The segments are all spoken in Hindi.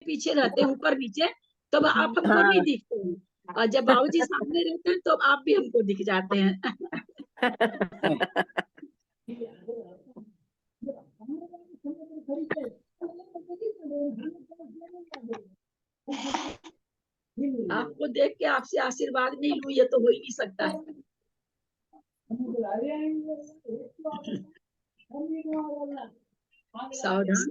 पीछे रहते हैं ऊपर नीचे, तो आप हमको नहीं हाँ। दिखते हैं, और जब बाबूजी सामने रहते हैं तो आप भी हमको दिख जाते हैं। आपको देख के आपसे आशीर्वाद नहीं लूं, ये तो हो ही नहीं सकता है। सावधान।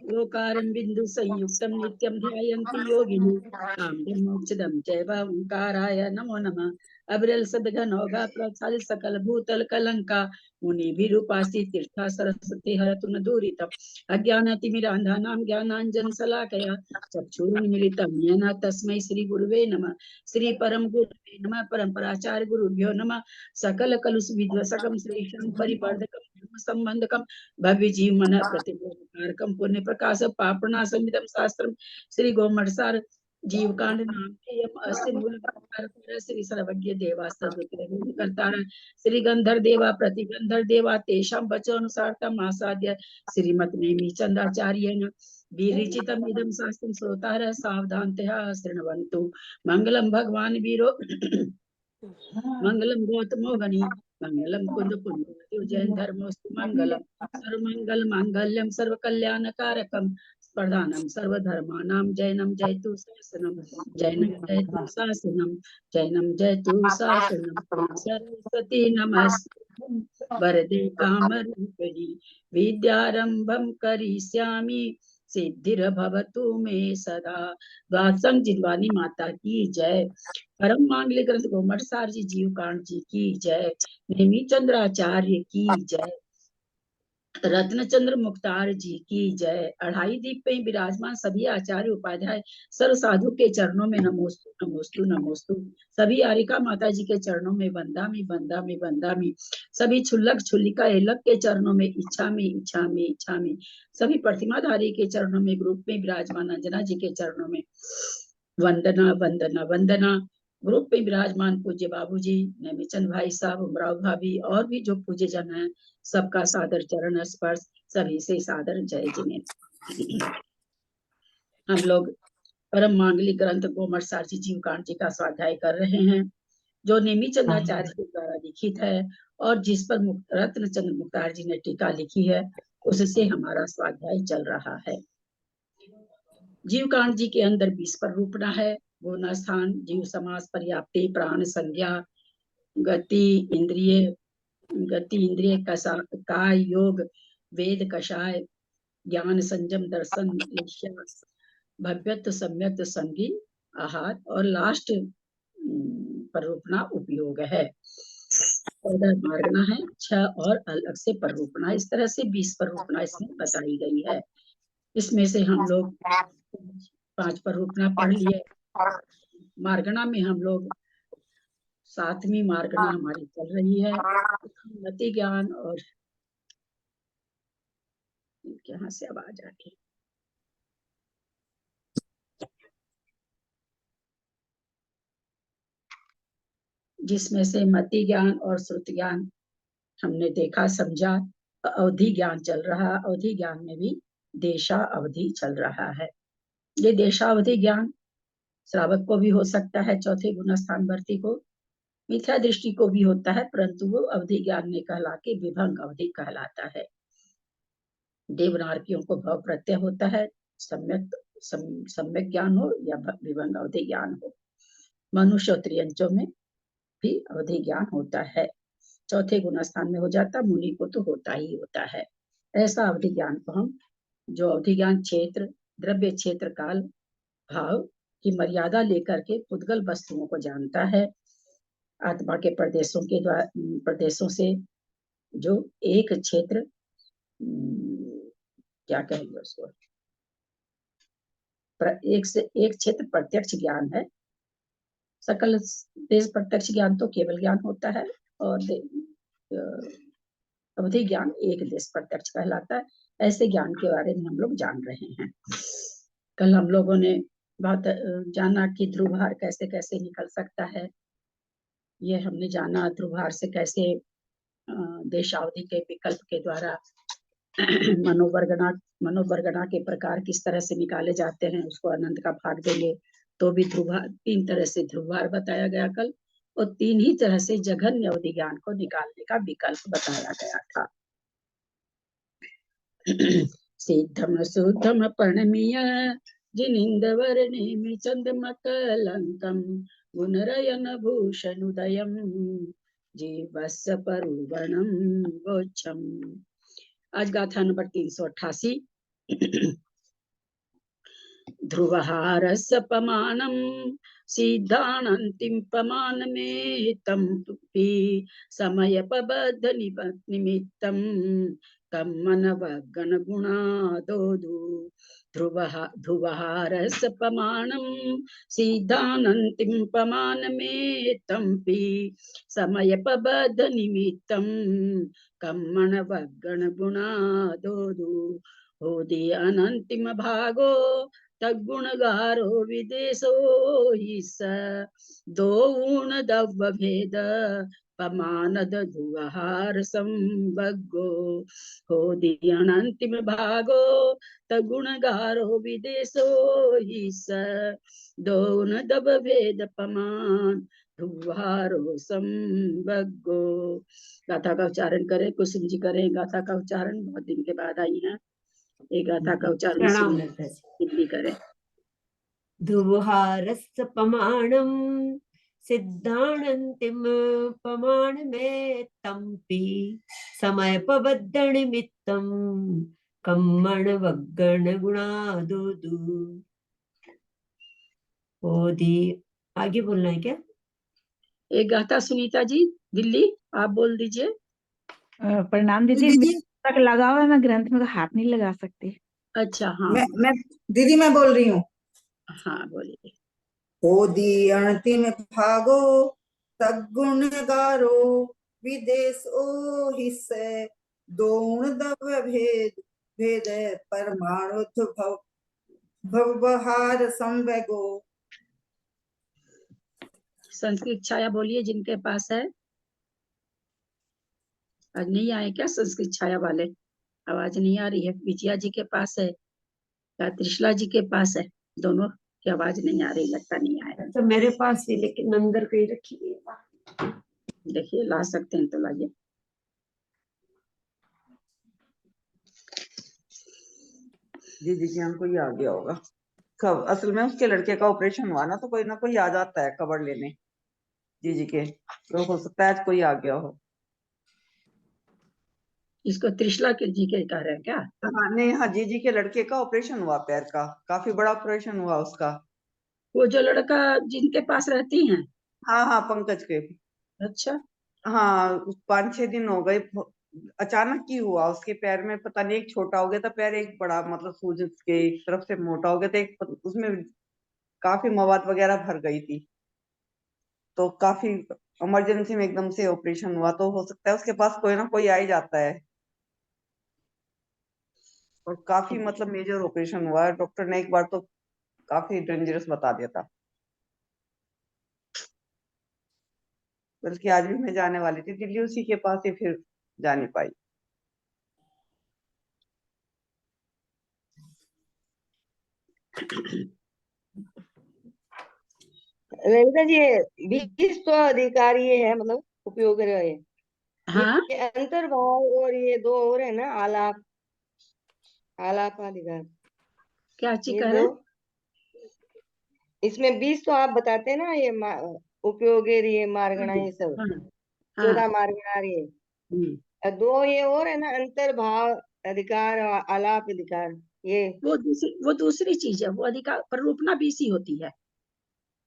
लोकारं बिंदु संयुक्तं नित्यं ध्यायन्ति योगिनो काम्यं मोक्षदं चैव ओंकाराय नमो नमः। अविरल सदघनौघा प्रसाद सकल भूतल कलंका मुनि विरूपासी तीर्था सरस्वती हरतु न दूरितम् अज्ञानतिमिरान्धानां ज्ञानाञ्जन शलाकया चक्षुरुन्मीलितं येन तस्मै श्री गुरुवे नमः। श्री परम गुरुवे नमः। परम्पराचार्य गुरुभ्यो नमः। सकल कलुष विध्वसकं श्रीशं परिवर्धकं संबंधकं भव्य जीवन प्रतिकारकम पुण्य प्रकाश पापनाशमिदं शास्त्रम श्री गोमटसार जीव कांड नाम अस्य मूल श्री सर्वज्ञ देवा कर्तार श्री गंधर देवा प्रतिगंधर देवा तेषां वचो अनुसारतम आसाद्य श्रीमत नेमि चंद्राचार्येण विरचितम् इदं शास्त्रं श्रोतारः सावधानतया शृण्वन्तु। मंगलम भगवान वीरो मंगलम गौतमो गणि मंगलम कुंद पुण्य जैन धर्मोस्तु मंगलम सर्वमंगल मांगल्यम सर्व कल्याण कारकम प्रधानम सर्वधर्मानां जैनम जयतु शासनम जैनम जयतु शासनम जैनम जयतु शासनम सरस्वती नमस्ते वरदे कामरूपिणी विद्यारंभं करिष्यामि सिद्धिर्भवतु मे सदा। वात्संग जिनवानी माता की जय। परम मांगलिक ग्रंथ गोमटसार जी जीव कांड जी की जय। नेमी चंद्राचार्य की जय। रत्नचंद्र मुख्तार जी की जय। अढ़ाई दीप पे विराजमान सभी आचार्य उपाध्याय सर्व साधु के चरणों में नमोस्तु नमोस्तु नमोस्तु। सभी आरिका माता जी के चरणों में वंदामी वंदामी वंदामी। सभी छुल्लक छुल्लिका एलक के चरणों में इच्छा में इच्छा में इच्छा में। सभी प्रतिमाधारी के चरणों में ग्रुप में विराजमान अंजना जी के चरणों में वंदना वंदना वंदना। ग्रुप में विराजमान पूज्य बाबूजी नेमीचंद भाई साहब उमराव भाभी और भी जो पूज्य जन हैं सबका सादर चरण स्पर्श। सभी से सादर जय जिनेन्द्र। हम लोग परम मांगलिक ग्रंथ गोमटसार जी जीव कांड जी का स्वाध्याय कर रहे हैं जो नेमी चंद्राचार्य के द्वारा लिखित है और जिस पर रत्नचंद्र मुख्तार जी ने टीका लिखी है उससे हमारा स्वाध्याय चल रहा है। जीव कांड जी के अंदर 20 पर रूपना है। गुण स्थान जीव समास पर्याप्ति प्राण संज्ञा गति इंद्रिय काय योग वेद कषाय ज्ञान संयम दर्शन भव्यत्व सम्यक संगी आहार और लास्ट पर रूपना उपयोग है। मार्गना है 6 और अलग से पर रूपना। इस तरह से 20 पर रूपना इसमें बताई गई है। इसमें से हम लोग 5 पर रूपना पढ़ लिए। मार्गना में हम लोग 7वीं मार्गना हमारी चल रही है। मति ज्ञान और यहाँ से आवाज आ रही है जिसमें से मति ज्ञान और श्रुति ज्ञान हमने देखा समझा। अवधि ज्ञान चल रहा। अवधि ज्ञान में भी देशा अवधि चल रहा है। ये देशावधि ज्ञान श्रावक को भी हो सकता है, चौथे गुण स्थान भर्ती को, मिथ्या दृष्टि को भी होता है, परंतु वो अवधि ज्ञान में कहला के विभंग अवधि कहलाता है। देवनार्कियों को भव प्रत्यय होता है, सम्यक ज्ञान हो या विभंग अवधि ज्ञान हो। मनुष्य और त्रियंचों में भी अवधि ज्ञान होता है। चौथे गुण स्थान में हो जाता, मुनि को तो होता ही होता है। ऐसा अवधि ज्ञान को हम जो अवधि ज्ञान क्षेत्र द्रव्य क्षेत्र काल भाव की मर्यादा लेकर के पुद्गल वस्तुओं को जानता है। आत्मा के प्रदेशों से जो एक क्षेत्र क्या कहेंगे उसको, एक से एक क्षेत्र प्रत्यक्ष ज्ञान है। सकल देश प्रत्यक्ष ज्ञान तो केवल ज्ञान होता है और अवधि ज्ञान एक देश प्रत्यक्ष कहलाता है। ऐसे ज्ञान के बारे में हम लोग जान रहे हैं। कल हम लोगों ने बहुत जाना कि ध्रुवभार कैसे कैसे निकल सकता है। ये हमने जाना ध्रुवभार से कैसे देशावधि के विकल्प के द्वारा मनोवर्गना मनोवर्गना के प्रकार किस तरह से निकाले जाते हैं, उसको अनंत का भाग देंगे तो भी ध्रुवभार, 3 तरह से ध्रुवभार बताया गया कल, और 3 ही तरह से जघन्य अवधि ज्ञान को निकालने का विकल्प बताया गया था। सिद्धम शुद्धम प्रणमीय जिनिंदवर्णिमि चंद्रमकलंकम गुणरयन भूषणुदयम जीवस्य परुवर्णम गोच्छम। आज गाथा नंबर 388। ध्रुवहारस्य पमानं सिद्धानन्तिं पमानमेतं समयपबद्ध निमित्तं कम्मनवगणगुणादोदु। ध्रुवहारस्य पमानं सिद्धानन्तिं पमानमेतं समयपबद्ध निमित्तं कम्मनवगणगुणादोदु। होदि अनंतिम भागो तद्गुणगारो विदेशो हि स दो ऊण दव्य भेद पमान ध्रुवहार संवग्गो। होदि अनंतिम भागो तद्गुणगारो विदेशो हि स दो ऊण दव्य भेद पमान ध्रुवहारो संवग्गो। गाथा का उच्चारण करें, कुसुम जी करें गाथा का उच्चारण, बहुत दिन के बाद आई है। एक गाथा का उच्चारण हिंदी करें। ध्रुवहारस्य पमाणं सिद्धानन्तिम पमानमेत्तम्पि समयपबद्धनिमित्तं कम्मणवग्गणगुणादोदु। ओदि आगे बोलना है क्या? एक गाथा सुनीता जी दिल्ली, आप बोल दीजिए। प्रणाम दीदी, तक लगा हुआ है, मैं ग्रंथ में हाथ नहीं लगा सकती। अच्छा हाँ, मैं दीदी मैं बोल रही हूँ। हाँ बोलिए। होदि अंतिम भागो तद्गुणगारो विदेशो हिस्से दोण दव्य भेद परमाणु भवबहार संवेगो। संस्कृत छाया बोलिए जिनके पास है। आज नहीं आए क्या संस्कृत छाया वाले? आवाज नहीं आ रही है। विजया जी के पास है या त्रिशला जी के पास है? दोनों की आवाज नहीं आ रही, लगता नहीं आया। तो मेरे पास ही, लेकिन अंदर कहीं रखी है। देखिए ला सकते हैं तो लाइए। दीदी जी हमको ये आ गया होगा। कब असल में उसके लड़के का ऑपरेशन हुआ ना, तो कोई ना कोई आ जाता है खबर लेने जीजी के, तो हो सकता है आज कोई आ गया हो। इसको त्रिशला के जी के कह रहे हैं क्या? हाँ नहीं, हाँ जीजी के लड़के का ऑपरेशन हुआ पैर का, काफी बड़ा ऑपरेशन हुआ उसका। वो जो लड़का जिनके पास रहती हैं? हाँ हाँ पंकज के। अच्छा हाँ 5-6 दिन हो गए, अचानक ही हुआ उसके पैर में, पता नहीं एक छोटा हो गया था पैर, एक बड़ा, मतलब सूज के एक तरफ से मोटा हो गया था, एक उसमें काफी मवाद वगैरह भर गई थी, तो काफी इमरजेंसी में एकदम से ऑपरेशन हुआ, तो हो सकता है उसके पास कोई ना कोई आ ही जाता है। और काफी मतलब मेजर ऑपरेशन हुआ है, डॉक्टर ने एक बार तो काफी डेंजरस बता दिया था। बल्कि आज भी मैं जाने वाली थी दिल्ली उसी के पास ही, फिर जा नहीं पाई। ललिता जी, 20 तो अधिकार ये है, मतलब उपयोग रहे। हाँ, ये अंतर्भाव और ये दो और है ना, आलाप आलाप अधिकार, क्या चीज ये कह दो। रहे हैं? इसमें 20 तो आप बताते हैं ना, ये उपयोग ये मार्गणा, ये सब हाँ 14 हाँ। मार्गणा ये। हम्म। और दो ये और है ना, अंतर्भाव अधिकार और आलाप अधिकार, ये वो दूसरी चीज है, वो अधिकार प्ररूपना बीसी होती है।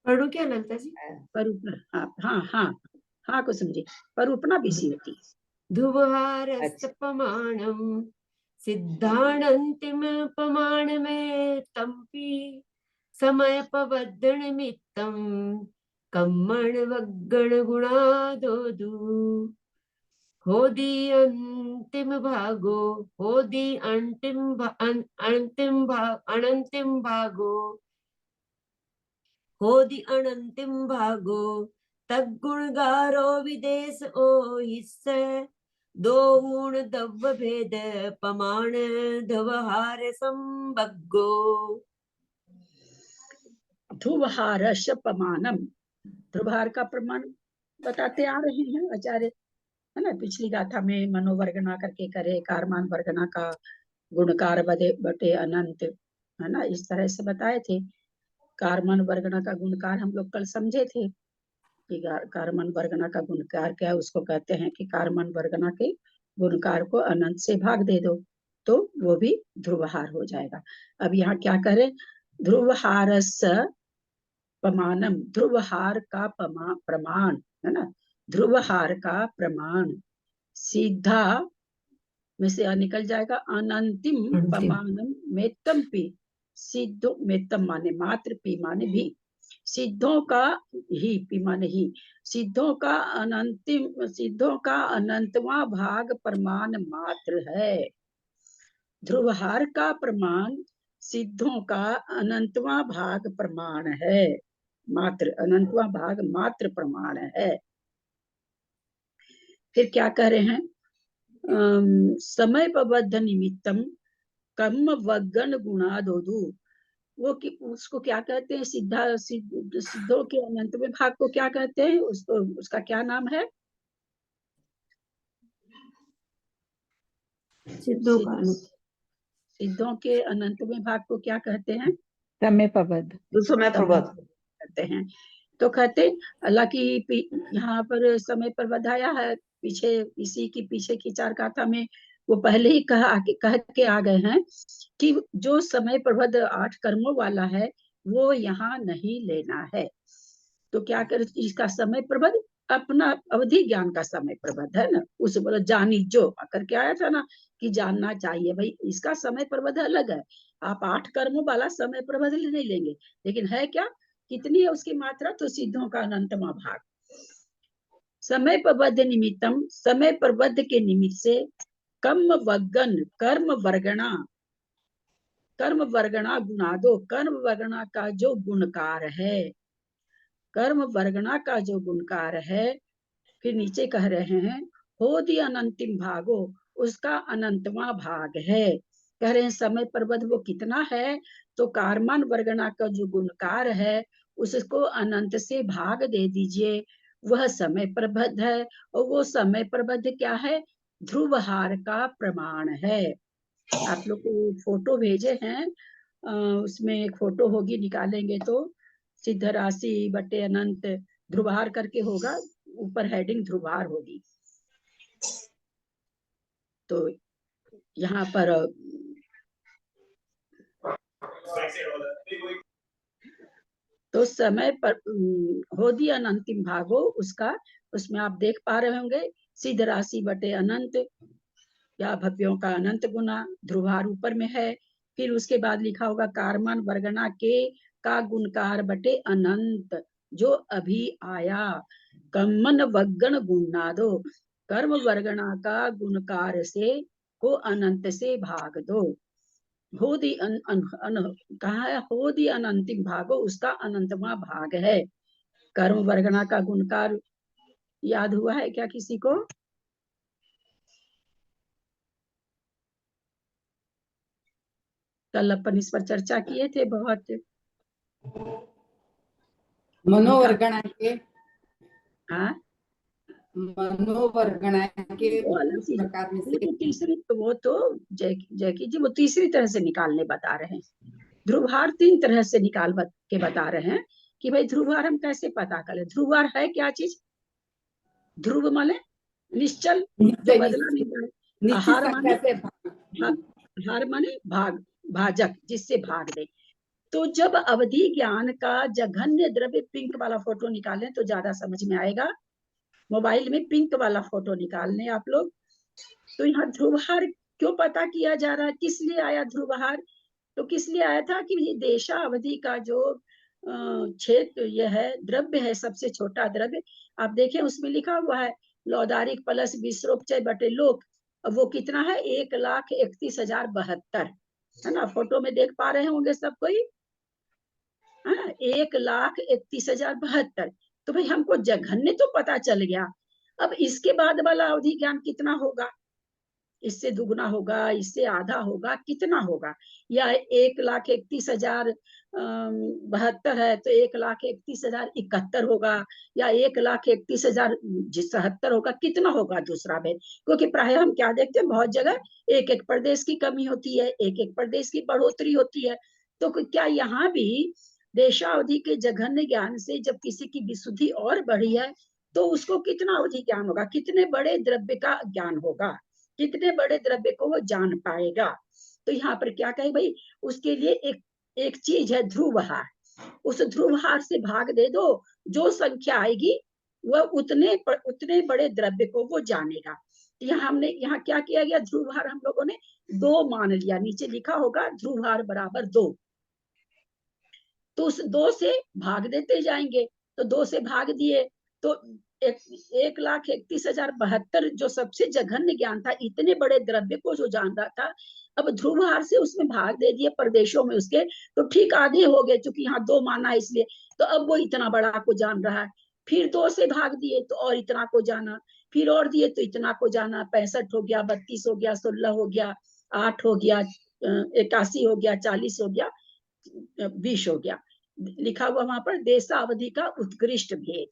पढ़ो क्या लगता जी? प्ररूपना, हाँ हाँ हाँ हाँ कुसुम जी, प्ररूपना बीसी होती है। ध्रुवहारस्य अच्छा। पमाणं सिद्धानन्तिम पमानमेत्तम्पि समयपबद्धनिमित्तं कम्मणवग्गणगुणादोदु। होदि अंतिम भागो, होदि अनंतिम भागो, होदि अनंतिम भागो तद्गुणगारो विदेश ओ हिस्से दो ऊण दव भेद पमाण धवहार संबग्गो। ध्रुवहारस्य प्रमाणम, ध्रुवहार का प्रमाण बताते आ रहे हैं आचार्य, है ना। पिछली गाथा में मनोवर्गना करके करे, कारमान वर्गना का गुणकार बदे बटे अनंत, है ना, इस तरह से बताए थे। कारमान वर्गना का गुणकार हम लोग कल समझे थे कि कारमान वर्गना का गुणकार क्या है। उसको कहते हैं कि कारमान वर्गना के गुणकार को अनंत से भाग दे दो तो वो भी ध्रुवहार हो जाएगा। अब यहाँ क्या करें, ध्रुवहारस्य प्रमाणम, ध्रुवहार का प्रमाण, है ना, ध्रुवहार का प्रमाण सीधा में से निकल जाएगा अनंतिम अंतिम। प्रमाणम मेत्तम पी, सिद्धो मेत्तम माने मात्र, पी माने भी, सिद्धों का ही, पी माने ही, सिद्धों का अनंतिम, सिद्धों का अनंतवां भाग प्रमाण मात्र है। ध्रुवहार का प्रमाण सिद्धों का अनंतवां भाग प्रमाण है, मात्र, अनंतवां भाग मात्र प्रमाण है। फिर क्या कह रहे हैं, समय प्रबद्ध निमित्तम कर्म वगन गुणादोदु, वो कि उसको क्या कहते हैं, सिद्धों के अनंतवें भाग को क्या कहते हैं, उसको, उसका क्या नाम है, सिद्धों का अनंत। सिद्धों के अनंतवें भाग को क्या कहते हैं, समय प्रबद्ध। तो समय प्रबद्ध कहते हैं। तो कहते हालांकि यहाँ पर समय प्रबद्ध आया है, पीछे इसी की पीछे की चार गाथा में वो पहले ही कह के आ गए हैं कि जो समय प्रबद्ध 8 कर्मों वाला है वो यहाँ नहीं लेना है। तो क्या कर, इसका समय प्रबद्ध अपना अवधि ज्ञान का समय प्रबद्ध है ना, उस बोला जानी जो करके आया था ना कि जानना चाहिए भाई, इसका समय प्रबद्ध अलग है। आप 8 कर्मों वाला समय प्रबद्ध नहीं लेंगे, लेकिन है क्या, कितनी है उसकी मात्रा, तो सिद्धों का अनंतमा भाग। समय प्रबद्ध निमित्तम, समय प्रबद्ध के निमित्त से कर्म वगन, कर्म वर्गणा, कर्म वर्गणा गुणादो, कर्म वर्गणा का जो गुणकार है, कर्म वर्गणा का जो गुणकार है, फिर नीचे कह रहे हैं होदि अनंतिम भागो, उसका अनंतवां भाग है। कह रहे हैं समय प्रबद्ध वो कितना है, तो कारमान वर्गणा का जो गुणकार है उसको अनंत से भाग दे दीजिए, वह समय प्रबद्ध है। और वो समय प्रबद्ध क्या है, ध्रुवहार का प्रमाण है। आप लोग को फोटो भेजे हैं, उसमें एक फोटो होगी, निकालेंगे तो सिद्ध राशि बटे अनंत ध्रुवहार करके होगा, ऊपर हेडिंग ध्रुवहार होगी। तो यहाँ पर तो समय पर होदी अनंतिम भागो उसका, उसमें आप देख पा रहे होंगे सिद्ध राशि बटे अनंत या भव्यों का अनंत गुना, ध्रुवहार ऊपर में है। फिर उसके बाद लिखा होगा कारमान वर्गना के का गुणकार बटे अनंत जो अभी आया, कम्मन वगण गुणादो, कर्म वर्गना का गुणकार से को अनंत से भाग दो। होदी कहा है, होदी अनंतिम भागो, उसका अनंतवां भाग है। कर्म वर्गना का गुणकार याद हुआ है क्या किसी को, कल अपन इस पर चर्चा किए थे बहुत। मनोवर्गणा के, हाँ, मनोवर्गणा के वो अलग चीज, प्रकार में वो से तो तीसरी, वो तो जैकी जी वो तीसरी तरह से निकालने बता रहे हैं। ध्रुवहार 3 तरह से निकाल के बता रहे हैं कि भाई ध्रुवहार हम कैसे पता करें। ध्रुवहार है क्या चीज, ध्रुव माने निश्चल, तो निश्चय बदला नहीं जाए। निश्चित हार माने, संख्या से हार माने भाग, भाजक, जिससे भाग दे। तो जब अवधि ज्ञान का जघन्य द्रव्य, पिंक वाला फोटो निकालें तो ज्यादा समझ में आएगा, मोबाइल में पिंक वाला फोटो निकाल लें आप लोग। तो यहाँ ध्रुवहार क्यों पता किया जा रहा है, किस लिए आया ध्रुवहार, तो किस लिए आया था कि देशा अवधि का जो क्षेत्र यह है, द्रव्य है, सबसे छोटा द्रव्य। आप देखें उसमें लिखा हुआ है लौदारिक प्लस विश्रोपचय बटे लोक, अब वो कितना है, 1,31,072, है ना, फोटो में देख पा रहे होंगे सब कोई, है ना, 1,31,072। तो भाई हमको जघन्य तो पता चल गया, अब इसके बाद वाला अवधि ज्ञान कितना होगा, इससे दुगना होगा, इससे आधा होगा, कितना होगा? या 1,31,072 है तो 1,31,071 होगा, या 1,31,077 होगा, कितना होगा दूसरा भेद? क्योंकि प्राय हम क्या देखते हैं, बहुत जगह एक एक प्रदेश की कमी होती है, एक एक प्रदेश की बढ़ोतरी होती है। तो क्या यहाँ भी देशावधि के जघन्य ज्ञान से जब किसी की विशुद्धि और बढ़ी है तो उसको कितना अवधि ज्ञान होगा, कितने बड़े द्रव्य का ज्ञान होगा, कितने बड़े द्रव्य को वो जान पाएगा? तो यहाँ पर क्या कहे भाई, उसके लिए एक चीज है ध्रुवहार, उस ध्रुवहार से भाग दे दो, जो संख्या आएगी वह उतने बड़े द्रव्य को वो जानेगा। यहाँ हमने यहाँ क्या किया गया, ध्रुवहार हम लोगों ने 2 मान लिया, नीचे लिखा होगा ध्रुवहार बराबर 2, तो उस 2 से भाग देते जाएंगे, तो 2 से भाग दिए तो 1,31,072 जो सबसे जघन्य ज्ञान था, इतने बड़े द्रव्य को जो जान रहा था, अब ध्रुवहार से उसमें भाग दे दिए प्रदेशों में उसके, तो ठीक आधे हो गए, क्योंकि यहाँ 2 माना है इसलिए, तो अब वो इतना बड़ा को जान रहा है। फिर 2 से भाग दिए तो और इतना को जाना, फिर और दिए तो इतना को जाना, 65 हो गया, 32 हो गया, 16 हो गया, 8 हो गया, 81 हो गया, 40 हो गया, 20 हो गया। लिखा हुआ वहां पर देशावधि का उत्कृष्ट भेद,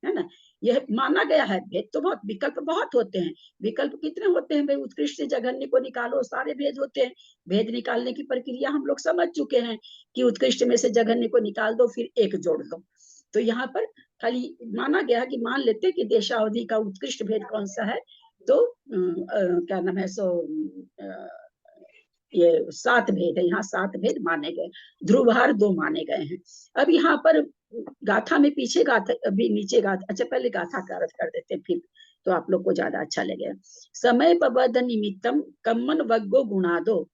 है ना, यह माना गया है। भेद तो बहुत, विकल्प बहुत होते हैं, विकल्प कितने होते हैं भाई, उत्कृष्ट से जघन्य को निकालो, सारे भेद होते हैं। भेद निकालने की प्रक्रिया हम लोग समझ चुके हैं कि उत्कृष्ट में से जघन्य को निकाल दो, फिर एक जोड़ दो। तो यहाँ पर खाली माना गया कि मान लेते कि देशावधि का उत्कृष्ट भेद कौन सा है, तो क्या नाम है, ये 7 भेद है, यहाँ 7 भेद माने गए, ध्रुवहार 2 माने गए हैं। अब यहाँ पर गाथा में पीछे गाथा, अभी नीचे गाथा, अच्छा पहले गाथा का अर्थ कर देते हैं, फिर तो आप लोग को ज्यादा अच्छा लगेगा। समय पबद निमित्तम कम्मन वग्गो गुणा दो,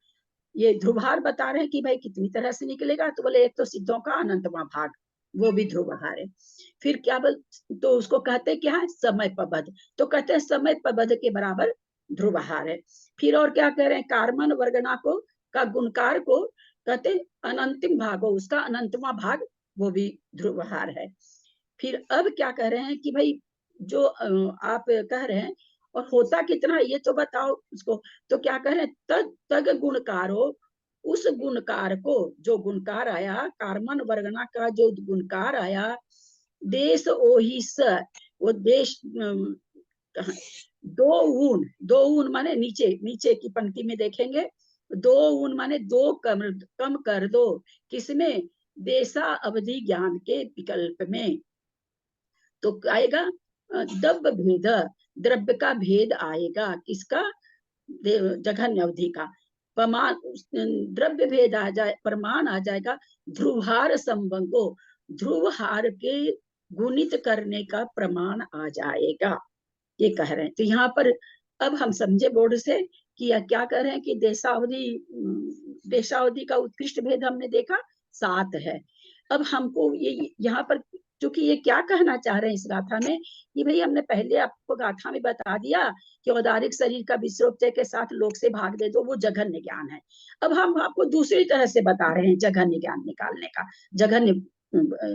ये ध्रुवहार बता रहे हैं कि भाई कितनी तरह से निकलेगा, तो बोले एक तो सिद्धों का अनंतवां भाग, वो भी ध्रुवहार है। फिर क्या बोल, तो उसको कहते क्या है, समय पबद, तो कहते हैं समय पबद के बराबर ध्रुवहार है। फिर और क्या कह रहे हैं, कार्मन वर्गना को का गुणकार को कहते अनंतिम भाग हो, उसका अनंतवां भाग, वो भी ध्रुवहार है। फिर अब क्या कह रहे हैं कि भाई जो आप कह रहे हैं और होता कितना ये तो बताओ उसको, तो क्या कह रहे हैं, तग गुणकारो, उस गुणकार को, जो गुणकार आया, कार्मन वर्गना का जो गुणकार आया, देश ओहिस, वो देश 2 ऊन माने नीचे की पंक्ति में देखेंगे, 2 ऊन माने 2 कम कर दो, किसमें, देशा अवधि ज्ञान के विकल्प में। तो आएगा द्रव्य भेद, द्रव्य का भेद आएगा, किसका, जघन्य अवधि का। प्रमाण द्रव्य भेद आ जाए, प्रमाण आ जाएगा ध्रुवहार संबंधो, ध्रुवहार के गुणित करने का प्रमाण आ जाएगा, ये कह रहे हैं। तो यहाँ पर अब हम समझे बोर्ड से कि क्या कह रहे हैं कि देशावधि का उत्कृष्ट भेद हमने देखा 7 है। अब हमको ये यहाँ पर, क्योंकि ये क्या कहना चाह रहे हैं इस गाथा में कि भाई हमने पहले आपको गाथा में बता दिया कि औदारिक शरीर का विश्रोपचय के साथ लोक से भाग दे दो, वो जघन्य ज्ञान है। अब हम आपको दूसरी तरह से बता रहे हैं जघन्य ज्ञान निकालने का, जघन्य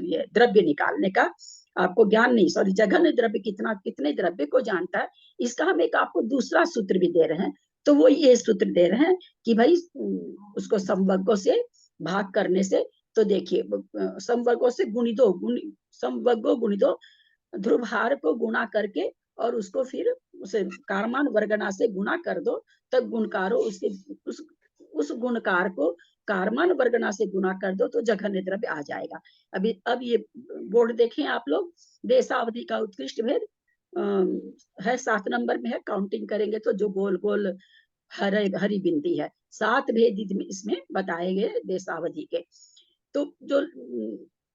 ये द्रव्य निकालने का, आपको ज्ञान नहीं, सॉरी, जघन्य द्रव्य कितने द्रव्य को जानता है, इसका हम एक आपको दूसरा सूत्र भी दे रहे हैं। तो वो ये सूत्र दे रहे हैं कि भाई उसको समवर्गों से भाग करने से, तो देखिए समवर्गों से समवर्गो गुणि दो, ध्रुवहार को गुणा करके और उसको फिर उसे कारमान वर्गना से गुणा कर दो, तब गुणकारो उसके उस गुणकार को कारमान वर्गना से गुणा कर दो, तो जघन्य द्रव्य आ जाएगा। अब ये बोर्ड देखें आप लोग, देशावधि का उत्कृष्ट भेद है 7 नंबर में है, काउंटिंग करेंगे तो जो गोल गोल हरी बिंदी है, 7 भेद इसमें बताए गए देशावधि के। तो जो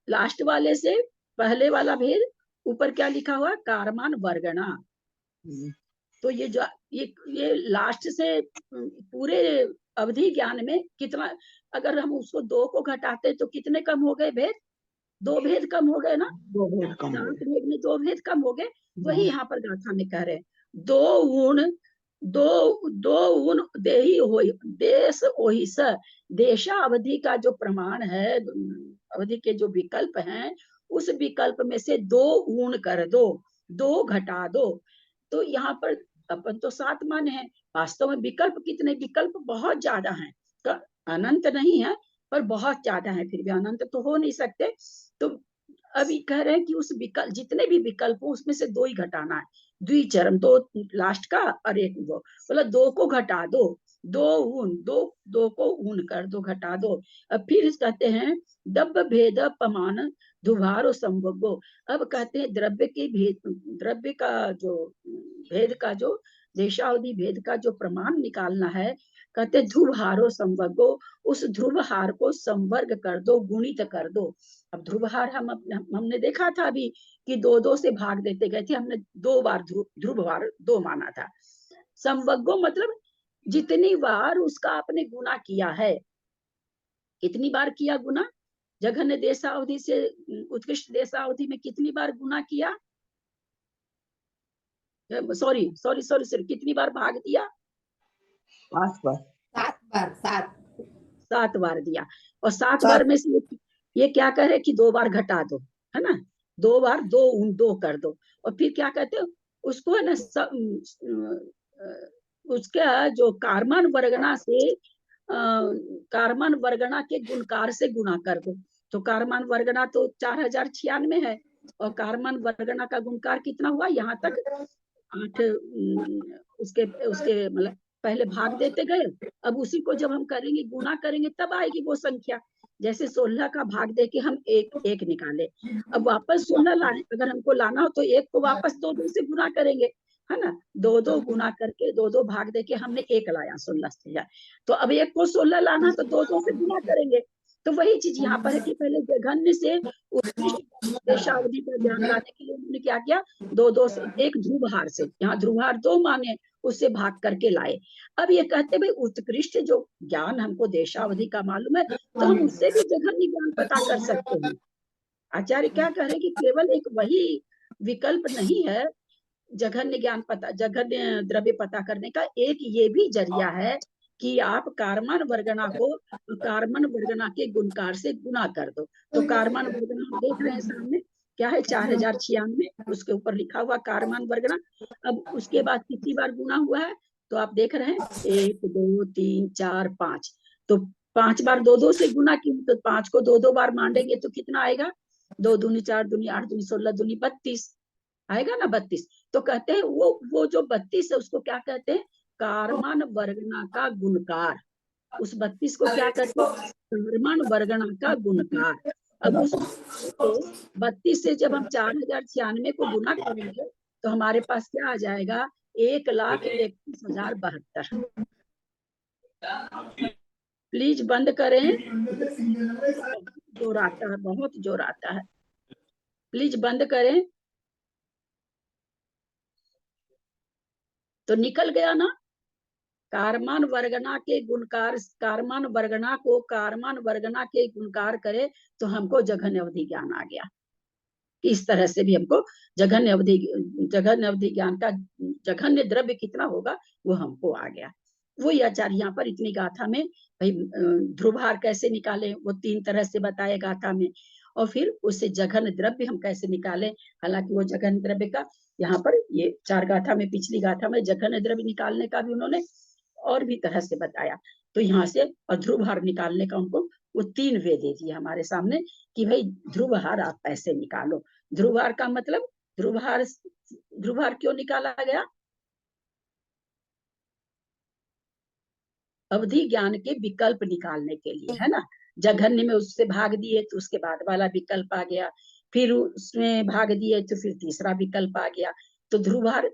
लास्ट वाले से पहले वाला भेद, ऊपर क्या लिखा हुआ, कारमान वर्गना, तो ये जो ये लास्ट से पूरे अवधि ज्ञान में कितना, अगर हम उसको 2 को घटाते तो कितने कम हो गए भेद, 2 भेद कम हो गए ना, 2 भेद कम हो 7 भेद में 2 भेद कम हो गए। वही यहाँ पर गाथा में कह रहे हैं, 2 ऊन देही हो देश ओहि स, देशा अवधि का जो प्रमाण है, अवधि के जो विकल्प हैं, उस विकल्प में से 2 ऊन कर दो, 2 घटा दो, तो यहाँ पर अपन तो 7 माने हैं, वास्तव में विकल्प कितने, विकल्प बहुत ज्यादा हैं, अनंत नहीं है पर बहुत ज्यादा है, फिर भी अनंत तो हो नहीं सकते। तो अभी कह रहे हैं कि उस विकल्प, जितने भी विकल्प हो उसमें से 2 ही घटाना है, द्विचरम, 2 लास्ट का और एक वो, मतलब 2 को घटा दो, 2 को ऊन कर दो, घटा दो। अब फिर कहते हैं दब्ब भेद पमान दुभारो संभोगो। अब कहते हैं द्रव्य के भेद, द्रव्य का जो भेद का, जो देशावधि भेद का जो प्रमाण निकालना है, कहते ध्रुव हारो संवर्गो, उस ध्रुव हार को संवर्ग कर दो, गुणित कर दो। अब ध्रुव हार हमने देखा था अभी कि 2-2 से भाग देते गए थे, हमने 2 बार ध्रुव हार 2 माना था। संवर्गो मतलब जितनी बार उसका आपने गुना किया है, कितनी बार किया गुना, जघन्य देशावधि से उत्कृष्ट देशावधि में कितनी बार गुना किया, सॉरी कितनी बार भाग दिया, 5 बार। 7 बार, 7 बार दिया। और 7 सात। बार में से ये क्या कह रहे कि 2 बार घटा दो, है ना, 2 बार 2 कर दो। और फिर क्या कहते हैं उसको, है ना, उसका जो कारमान वर्गना से, कारमान वर्गना के गुणकार से गुणा कर दो। तो कारमान वर्गना तो 4096 है, और कारमान वर्गना का गुणकार कितना हुआ, यहाँ तक 8, उसके उसके मतलब पहले भाग देते गए, अब उसी को जब हम करेंगे गुना करेंगे तब आएगी वो संख्या। जैसे 16 का भाग दे के हम एक निकाले, अब वापस 16 लाए, अगर हमको लाना हो तो 1 को वापस 2 से गुना करेंगे, है ना, 2 गुना करके 2 भाग दे के हमने 1 लाया 16 से, तो अब 1 को 16 लाना तो 2 से गुना करेंगे। तो वही चीज यहाँ पर है कि पहले जघन्य से उत्कृष्ट देशावधि पर ध्यान लाने के लिए उन्होंने क्या किया, 2 से, एक ध्रुवहार से, यहाँ ध्रुवहार 2 माने, उससे भाग करके लाए। अब ये कहते भाई उत्कृष्ट जो ज्ञान हमको देशावधि का मालूम है, तो हम उससे भी जघन्य ज्ञान पता कर सकते हैं। आचार्य क्या कह रहे हैं कि केवल एक वही विकल्प नहीं है जघन्य ज्ञान पता, जघन्य द्रव्य पता करने का, एक ये भी जरिया है कि आप कारमान वर्गना को कारमान वर्गना के गुणकार से गुना कर दो। तो कारमान वर्गना हम देख रहे हैं सामने क्या है, 4096, उसके ऊपर लिखा हुआ कारमान वर्गना। अब उसके बाद कितनी बार गुना हुआ है, तो आप देख रहे हैं 1 2 3 4 5, तो 5 बार 2 से गुना की, तो 5 को 2 बार मांडेंगे तो कितना आएगा, 2 दूनी 4 दूनी 8 दूनी 16 दूनी 32 आएगा ना, 32। तो कहते हैं वो जो 32 है उसको क्या कहते हैं, कारमान वर्गना का गुणकार। उस 32 को क्या कहते हैं, कारमान वर्गना का गुणकार। अब उस 32 से जब हम 4096 को गुना करेंगे तो हमारे पास क्या आ जाएगा, 1,31,072। प्लीज बंद करें, जोर आता है, बहुत जोर आता है, प्लीज बंद करें। तो निकल गया ना, कारमान वर्गना के गुणकार, कारमान वर्गना को कारमान वर्गना के गुणकार करे तो हमको जघन्य अवधि ज्ञान आ गया। इस तरह से भी हमको जघन्य अवधि ज्ञान का जघन्य द्रव्य कितना होगा वो हमको आ गया। वो आचार्य यहाँ पर इतनी गाथा में भाई ध्रुवहार कैसे निकाले वो 3 तरह से बताए गाथा में, और फिर उससे जघन्य द्रव्य हम कैसे निकाले। हालांकि वो जघन्य द्रव्य का यहाँ पर ये 4 गाथा में, पिछली गाथा में जघन्य द्रव्य निकालने का भी उन्होंने और भी तरह से बताया। तो यहाँ से और ध्रुवहार निकालने का उनको वो 3 वे दे दिए हमारे सामने कि भाई ध्रुवहार आप ऐसे निकालो। ध्रुवहार का मतलब, ध्रुवहार क्यों निकाला गया, अवधि ज्ञान के विकल्प निकालने के लिए, है ना। जघन्य में उससे भाग दिए तो उसके बाद वाला विकल्प आ गया, फिर उसमें भाग दिए तो फिर तीसरा विकल्प आ गया। तो ध्रुवहार,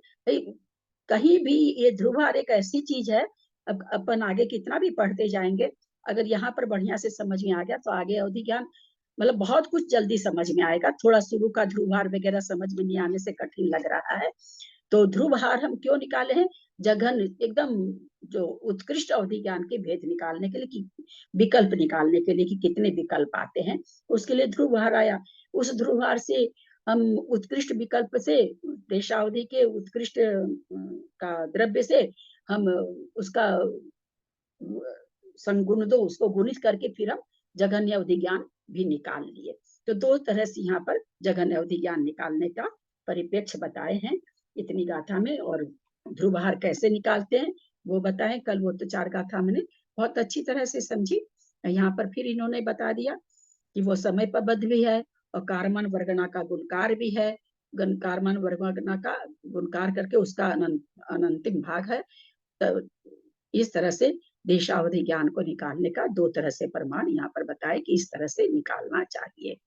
कहीं भी ये ध्रुवहार एक ऐसी चीज है, अब अपन आगे कितना भी पढ़ते जाएंगे, अगर यहाँ पर बढ़िया से समझ में आ गया तो आगे अवधि ज्ञान मतलब बहुत कुछ जल्दी समझ में आएगा। थोड़ा शुरू का ध्रुवहार वगैरह समझ में नहीं आने से कठिन लग रहा है। तो ध्रुवहार हम क्यों निकाले हैं, जघन एकदम जो उत्कृष्ट अवधि ज्ञान के भेद निकालने के लिए, कि विकल्प निकालने के लिए कि कितने विकल्प आते हैं, उसके लिए ध्रुवहार आया। उस ध्रुवहार से हम उत्कृष्ट विकल्प से, देशावधि के उत्कृष्ट का द्रव्य से हम उसका संगुण दो, उसको गुणित करके फिर हम जघन्य अवधि ज्ञान भी निकाल लिए। तो 2 तरह से यहाँ पर जघन्य अवधि ज्ञान निकालने का परिप्रेक्ष्य बताए हैं। इतनी गाथा में। और ध्रुवहार कैसे निकालते हैं वो बताएं, कल वो तो 4 गाथा मैंने बहुत अच्छी तरह से समझी। यहाँ पर फिर इन्होंने बता दिया कि वो समय पबद्ध भी है और कारमान वर्गना का गुणकार भी है। कारमान वर्गना का गुणकार करके उसका अनंतिम भाग है। तो इस तरह से देशावधि ज्ञान को निकालने का 2 तरह से प्रमाण यहाँ पर बताए कि इस तरह से निकालना चाहिए।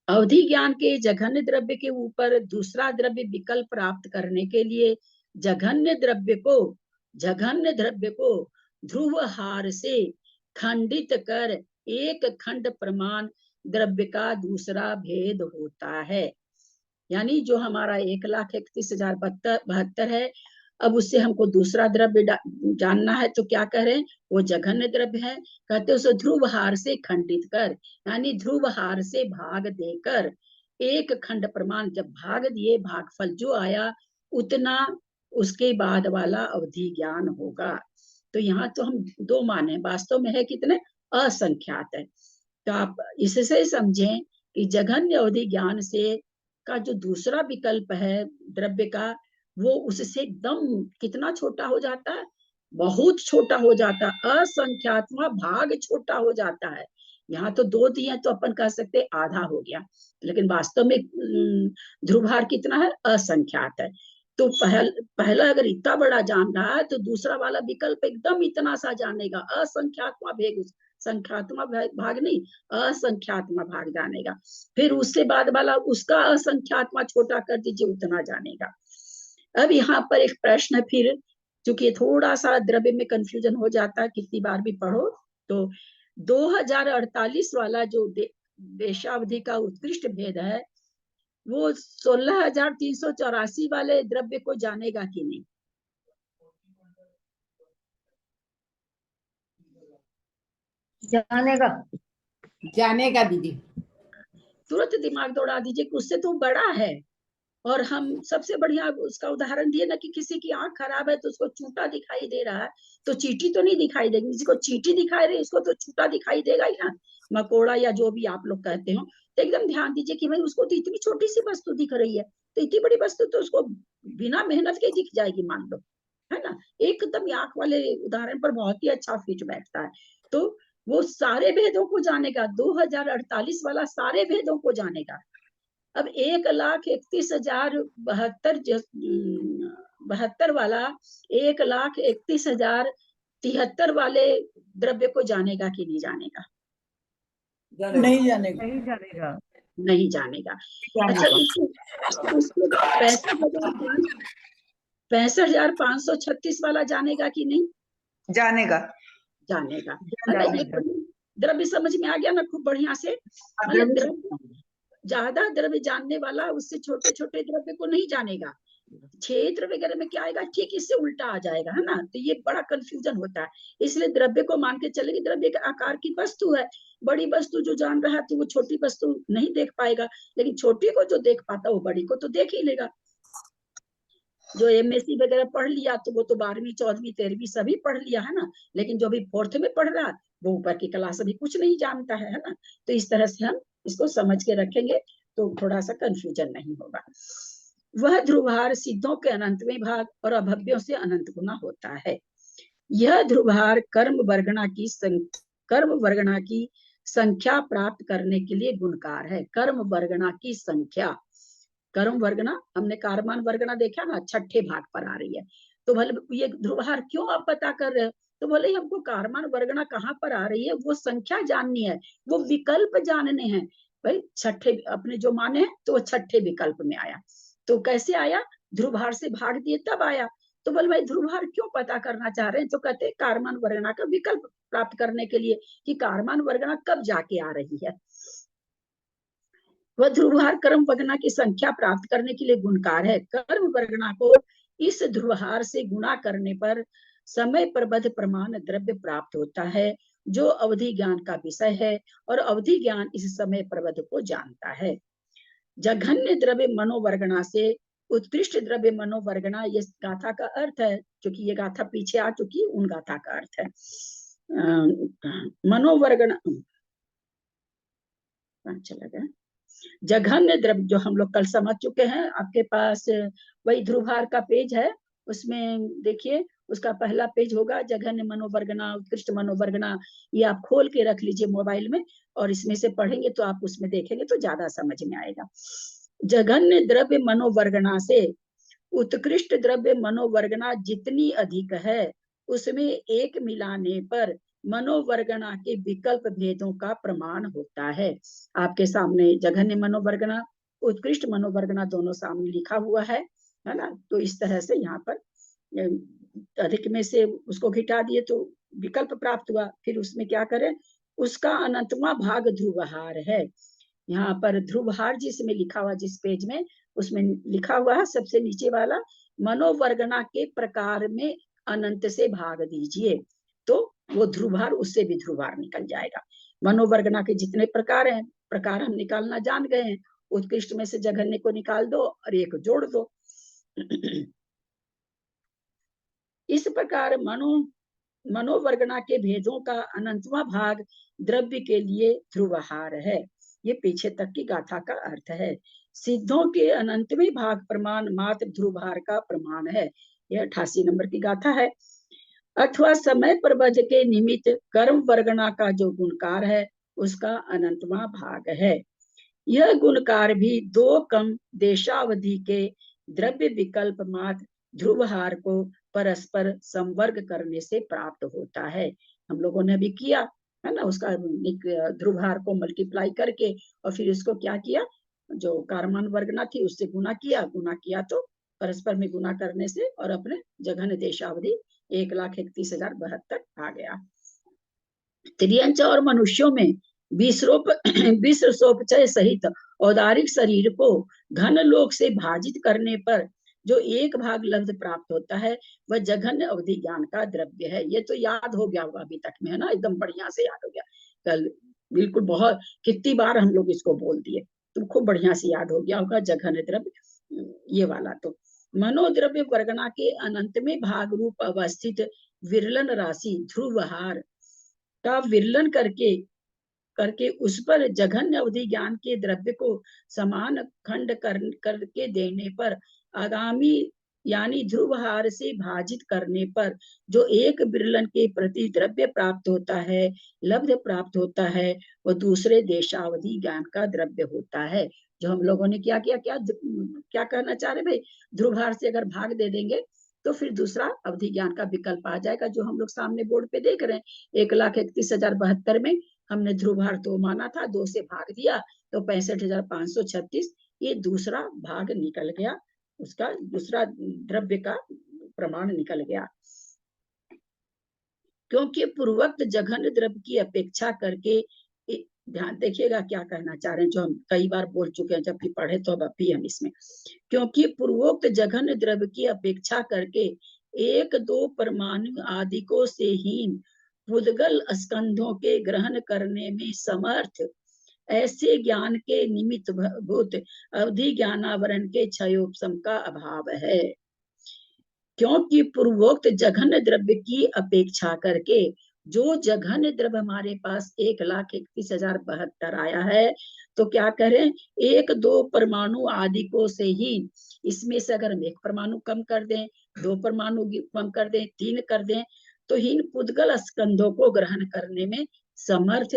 अवधि ज्ञान के जघन्य द्रव्य के ऊपर दूसरा द्रव्य विकल्प प्राप्त करने के लिए जघन्य द्रव्य को ध्रुव हार से खंडित कर एक खंड प्रमाण द्रव्य का दूसरा भेद होता है। यानी जो हमारा 1,31,072 है, अब उससे हमको दूसरा द्रव्य जानना है तो क्या कह रहे हैं, वो जघन्य द्रव्य है, कहते उसे ध्रुव हार से खंडित कर, यानी ध्रुव हार से भाग देकर एक खंड प्रमाण, जब भाग दिए भागफल जो आया उतना उसके बाद वाला अवधि ज्ञान होगा। तो यहाँ तो हम 2 माने, वास्तव में है कितने, असंख्यात है। तो आप इससे समझें कि जघन्य अवधि ज्ञान से का जो दूसरा विकल्प है द्रव्य का, वो उससे एकदम कितना छोटा हो जाता है, बहुत छोटा हो जाता है, असंख्यात्मा भाग छोटा हो जाता है। यहाँ तो 2 दिए तो अपन कह सकते आधा हो गया, लेकिन वास्तव में ध्रुवहार कितना है, असंख्यात है। तो पहला अगर इतना बड़ा जान रहा है तो दूसरा वाला विकल्प एकदम इतना सा जानेगा, असंख्यात्मा भेद, संख्यात्मा भाग नहीं, असंख्यात्मा भाग जानेगा। फिर उससे बाद वाला उसका असंख्यात्मा छोटा कर दीजिए, उतना जानेगा। अब यहाँ पर एक प्रश्न है फिर, क्योंकि थोड़ा सा द्रव्य में कंफ्यूजन हो जाता है, कितनी बार भी पढ़ो। तो 2048 वाला जो देशावधि का उत्कृष्ट भेद है, वो 16,384 वाले द्रव्य को जानेगा कि नहीं? जानेगा दीदी। तुरंत दिमाग दौड़ा दीजिए कि उससे तो बड़ा है। और हम सबसे बढ़िया उसका उदाहरण दिए ना कि किसी की आंख खराब है तो उसको चूटा दिखाई दे रहा है, तो चींटी तो नहीं दिखाई देगी, जिसको चींटी दिखाई दे उसको तो चूटा दिखाई देगा ही ना, मकोड़ा या जो भी आप लोग कहते हो। तो एकदम ध्यान दीजिए कि भाई उसको तो इतनी छोटी सी वस्तु दिख रही है, तो इतनी बड़ी वस्तु तो उसको बिना मेहनत के दिख जाएगी, मान लो, है ना। एकदम आंख वाले उदाहरण पर बहुत ही अच्छा फिट बैठता है। तो वो सारे भेदों को जानेगा, 2048 वाला सारे भेदों को जानेगा। अब 1,31,072 वाला 1,31,073 वाले द्रव्य को जानेगा कि नहीं जानेगा? नहीं जानेगा। नहीं जानेगा। अच्छा, उसके 65,536 वाला जानेगा कि नहीं? जानेगा। जानेगा। ये द्रव्य समझ में आ गया ना खूब बढ़िया से। मतलब द्रव्य, ज्यादा द्रव्य जानने वाला उससे छोटे छोटे द्रव्य को नहीं जानेगा। क्षेत्र वगैरह में क्या आएगा, ठीक इससे उल्टा आ जाएगा, है ना। तो ये बड़ा कंफ्यूजन होता है। इसलिए द्रव्य को मान के चलेंगे, द्रव्य का आकार की वस्तु है, बड़ी वस्तु जो जान रहा है तो वो छोटी वस्तु नहीं देख पाएगा, लेकिन छोटी को जो देख पाता वो बड़ी को तो देख ही लेगा। जो MSc वगैरह पढ़ लिया तो वो तो 12वीं 14वीं 13वीं सभी पढ़ लिया, है ना, लेकिन जो अभी 4th में पढ़ रहा वो ऊपर की क्लास अभी कुछ नहीं जानता है ना। तो इस तरह से हम इसको समझ के रखेंगे तो थोड़ा सा कंफ्यूजन नहीं होगा। वह ध्रुवहार सिद्धों के अनंतवें भाग और अभव्यों से अनंत गुना होता है। यह ध्रुवहार कर्म वर्गणा की संख्या प्राप्त करने के लिए गुणकार है। कर्म वर्गणा की संख्या, कर्म वर्गणा हमने कारमान वर्गणा देखा ना, 6ठे भाग पर आ रही है। तो भले ये ध्रुवहार क्यों आप पता कर रहे हो, तो बोले हमको कारमान वर्गणा कहाँ पर आ रही है वो संख्या जाननी है, वो विकल्प जानने हैं। भाई 6ठे अपने जो माने हैं तो वो 6ठे विकल्प में आया। तो कैसे आया, ध्रुवहार से भाग दिए तब आया। तो बोले भाई ध्रुवहार क्यों पता करना चाह रहे हैं, तो कहते हैं कारमान वर्गणा का विकल्प प्राप्त करने के लिए कि कारमान वर्गणा कब जाके आ रही है। वह ध्रुवहार कर्म वर्गणा की संख्या प्राप्त करने के लिए गुणकार है। कर्म वर्गणा को इस ध्रुवहार से गुणा करने पर समय प्रबद्ध प्रमाण द्रव्य प्राप्त होता है, जो अवधि ज्ञान का विषय है, और अवधि ज्ञान इस समय प्रबद्ध को जानता है। जघन्य द्रव्य मनोवर्गणा से उत्कृष्ट द्रव्य मनोवर्गणा, ये गाथा का अर्थ है, क्योंकि ये गाथा पीछे आ चुकी, उन गाथा का अर्थ है। मनोवर्गणा चला गया, जघन्य द्रव्य जो हम लोग कल समझ चुके हैं, आपके पास वही ध्रुवहार का पेज है, उसमें देखिए उसका पहला पेज होगा जघन्य मनोवर्गना, उत्कृष्ट मनोवर्गना। ये आप खोल के रख लीजिए मोबाइल में, और इसमें से पढ़ेंगे तो आप उसमें देखेंगे तो ज्यादा समझ में आएगा। जघन्य द्रव्य मनोवर्गना से उत्कृष्ट द्रव्य मनोवर्गना जितनी अधिक है, उसमें एक मिलाने पर मनोवर्गना के विकल्प भेदों का प्रमाण होता है। आपके सामने जघन्य मनोवर्गना, उत्कृष्ट मनोवर्गना दोनों सामने लिखा हुआ है ना। तो इस तरह से यहाँ पर अधिक में से उसको घटा दिए तो विकल्प प्राप्त हुआ। फिर उसमें क्या करें, उसका अनंतवा भाग ध्रुवहार है। यहाँ पर ध्रुवहार जिसमें लिखा हुआ, जिस पेज में, उसमें लिखा हुआ है सबसे नीचे वाला, मनोवर्गना के प्रकार में अनंत से भाग दीजिए, तो वो ध्रुवहार, उससे भी ध्रुवहार निकल जाएगा। मनोवर्गना के जितने प्रकार हैं, प्रकार हम निकालना जान गए हैं। उत्कृष्ट में से जघन्य को निकाल दो और एक जोड़ दो। इस प्रकार मनोवर्गना के भेदों का अनंतवा भाग द्रव्य के लिए ध्रुवहार है। ये पीछे तक की गाथा का अर्थ है। सिद्धों के अनंतवें भाग प्रमाण मात्र ध्रुवहार का प्रमाण है। यह 88 नंबर की गाथा है। अथवा समय प्रबंध के निमित्त कर्म वर्गना का जो गुणकार है, उसका अनंतवा भाग है। यह गुणकार भी दो कम देशावधि के द्रव्य विकल्प मात्र ध्रुवहार को परस्पर संवर्ग करने से प्राप्त होता है। हम लोगों ने भी किया है ना, उसका ध्रुवहार को मल्टीप्लाई करके और फिर उसको क्या किया, जो कारमान वर्गना थी उससे गुना किया तो परस्पर में गुना करने से और अपने जघन्य देशावधि 1,31,072 आ गया। त्रियंच और मनुष्यों में विश्रोपचय सहित औदारिक शरीर को घन लोक से भाजित करने पर जो एक भाग लब्ध प्राप्त होता है, वह जघन्य अवधि ज्ञान का द्रव्य है। ये तो याद हो गया होगा अभी तक में, है ना, एकदम बढ़िया से याद हो गया। कल बिल्कुल बहुत कितनी बार हम लोग इसको बोल दिए, तो खूब बढ़िया से याद हो गया होगा जघन्य द्रव्य ये वाला। तो मनोद्रव्य वर्गना के अनंत में भाग रूप अवस्थित विरलन राशि ध्रुवहार का विरलन करके उस पर जघन्य अवधि ज्ञान के द्रव्य को समान खंड करके देने पर आगामी यानी ध्रुवहार से भाजित करने पर जो एक विरलन के प्रति द्रव्य प्राप्त होता है, लब्ध प्राप्त होता है, वह दूसरे देशावधि ज्ञान का द्रव्य होता है। जो हम लोगों ने क्या किया, क्या कहना चाह रहे भाई, ध्रुवहार से अगर भाग दे देंगे तो फिर दूसरा अवधि ज्ञान का विकल्प आ जाएगा, जो हम लोग सामने बोर्ड पे देख रहे हैं। 1,31,072 में हमने ध्रुवहार 2 माना था, 2 से भाग दिया तो 65,536, ये दूसरा भाग निकल गया, उसका दूसरा द्रव्य का प्रमाण निकल गया। क्योंकि पूर्वोक्त जघन्य द्रव्य की अपेक्षा करके, ध्यान देखिएगा क्या कहना चाह रहे हैं, जो हम कई बार बोल चुके हैं जबकि पढ़े तो अब भी हम इसमें, क्योंकि पूर्वोक्त जघन्य द्रव्य की अपेक्षा करके 1-2 परमाणु आदिकों से हीन पुद्गल स्कंधों के ग्रहण करने में समर्थ ऐसे ज्ञान के निमित्त भूत अवधि ज्ञानावरण के क्षयोपशम का अभाव है। क्योंकि पूर्वोक्त जघन्य द्रव्य की अपेक्षा करके जो जघन्य द्रव्य हमारे पास 1,31,072 आया है, तो क्या करें, 1-2 परमाणु आदिकों से ही, इसमें से अगर हम 1 परमाणु कम कर दें, 2 परमाणु कम कर दें, 3 कर दें, तो हीन पुद्गल स्कंधों को ग्रहण करने में समर्थ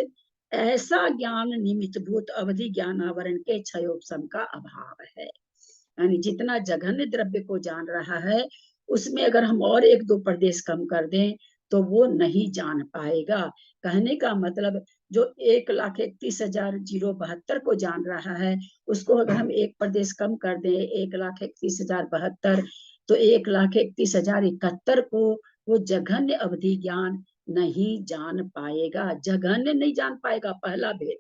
ऐसा ज्ञान निमित्त भूत अवधि ज्ञानावरण के क्षयोपशम का अभाव है। यानी जितना जघन्य द्रव्य को जान रहा है, उसमें अगर हम और 1-2 प्रदेश कम कर दें तो वो नहीं जान पाएगा। कहने का मतलब जो 1,31,072 को जान रहा है, उसको अगर हम 1 प्रदेश कम कर दें 1,31,072, तो 1,31,071 को वो जघन्य अवधि ज्ञान नहीं जान पाएगा। जघन्य नहीं जान पाएगा, पहला भेद।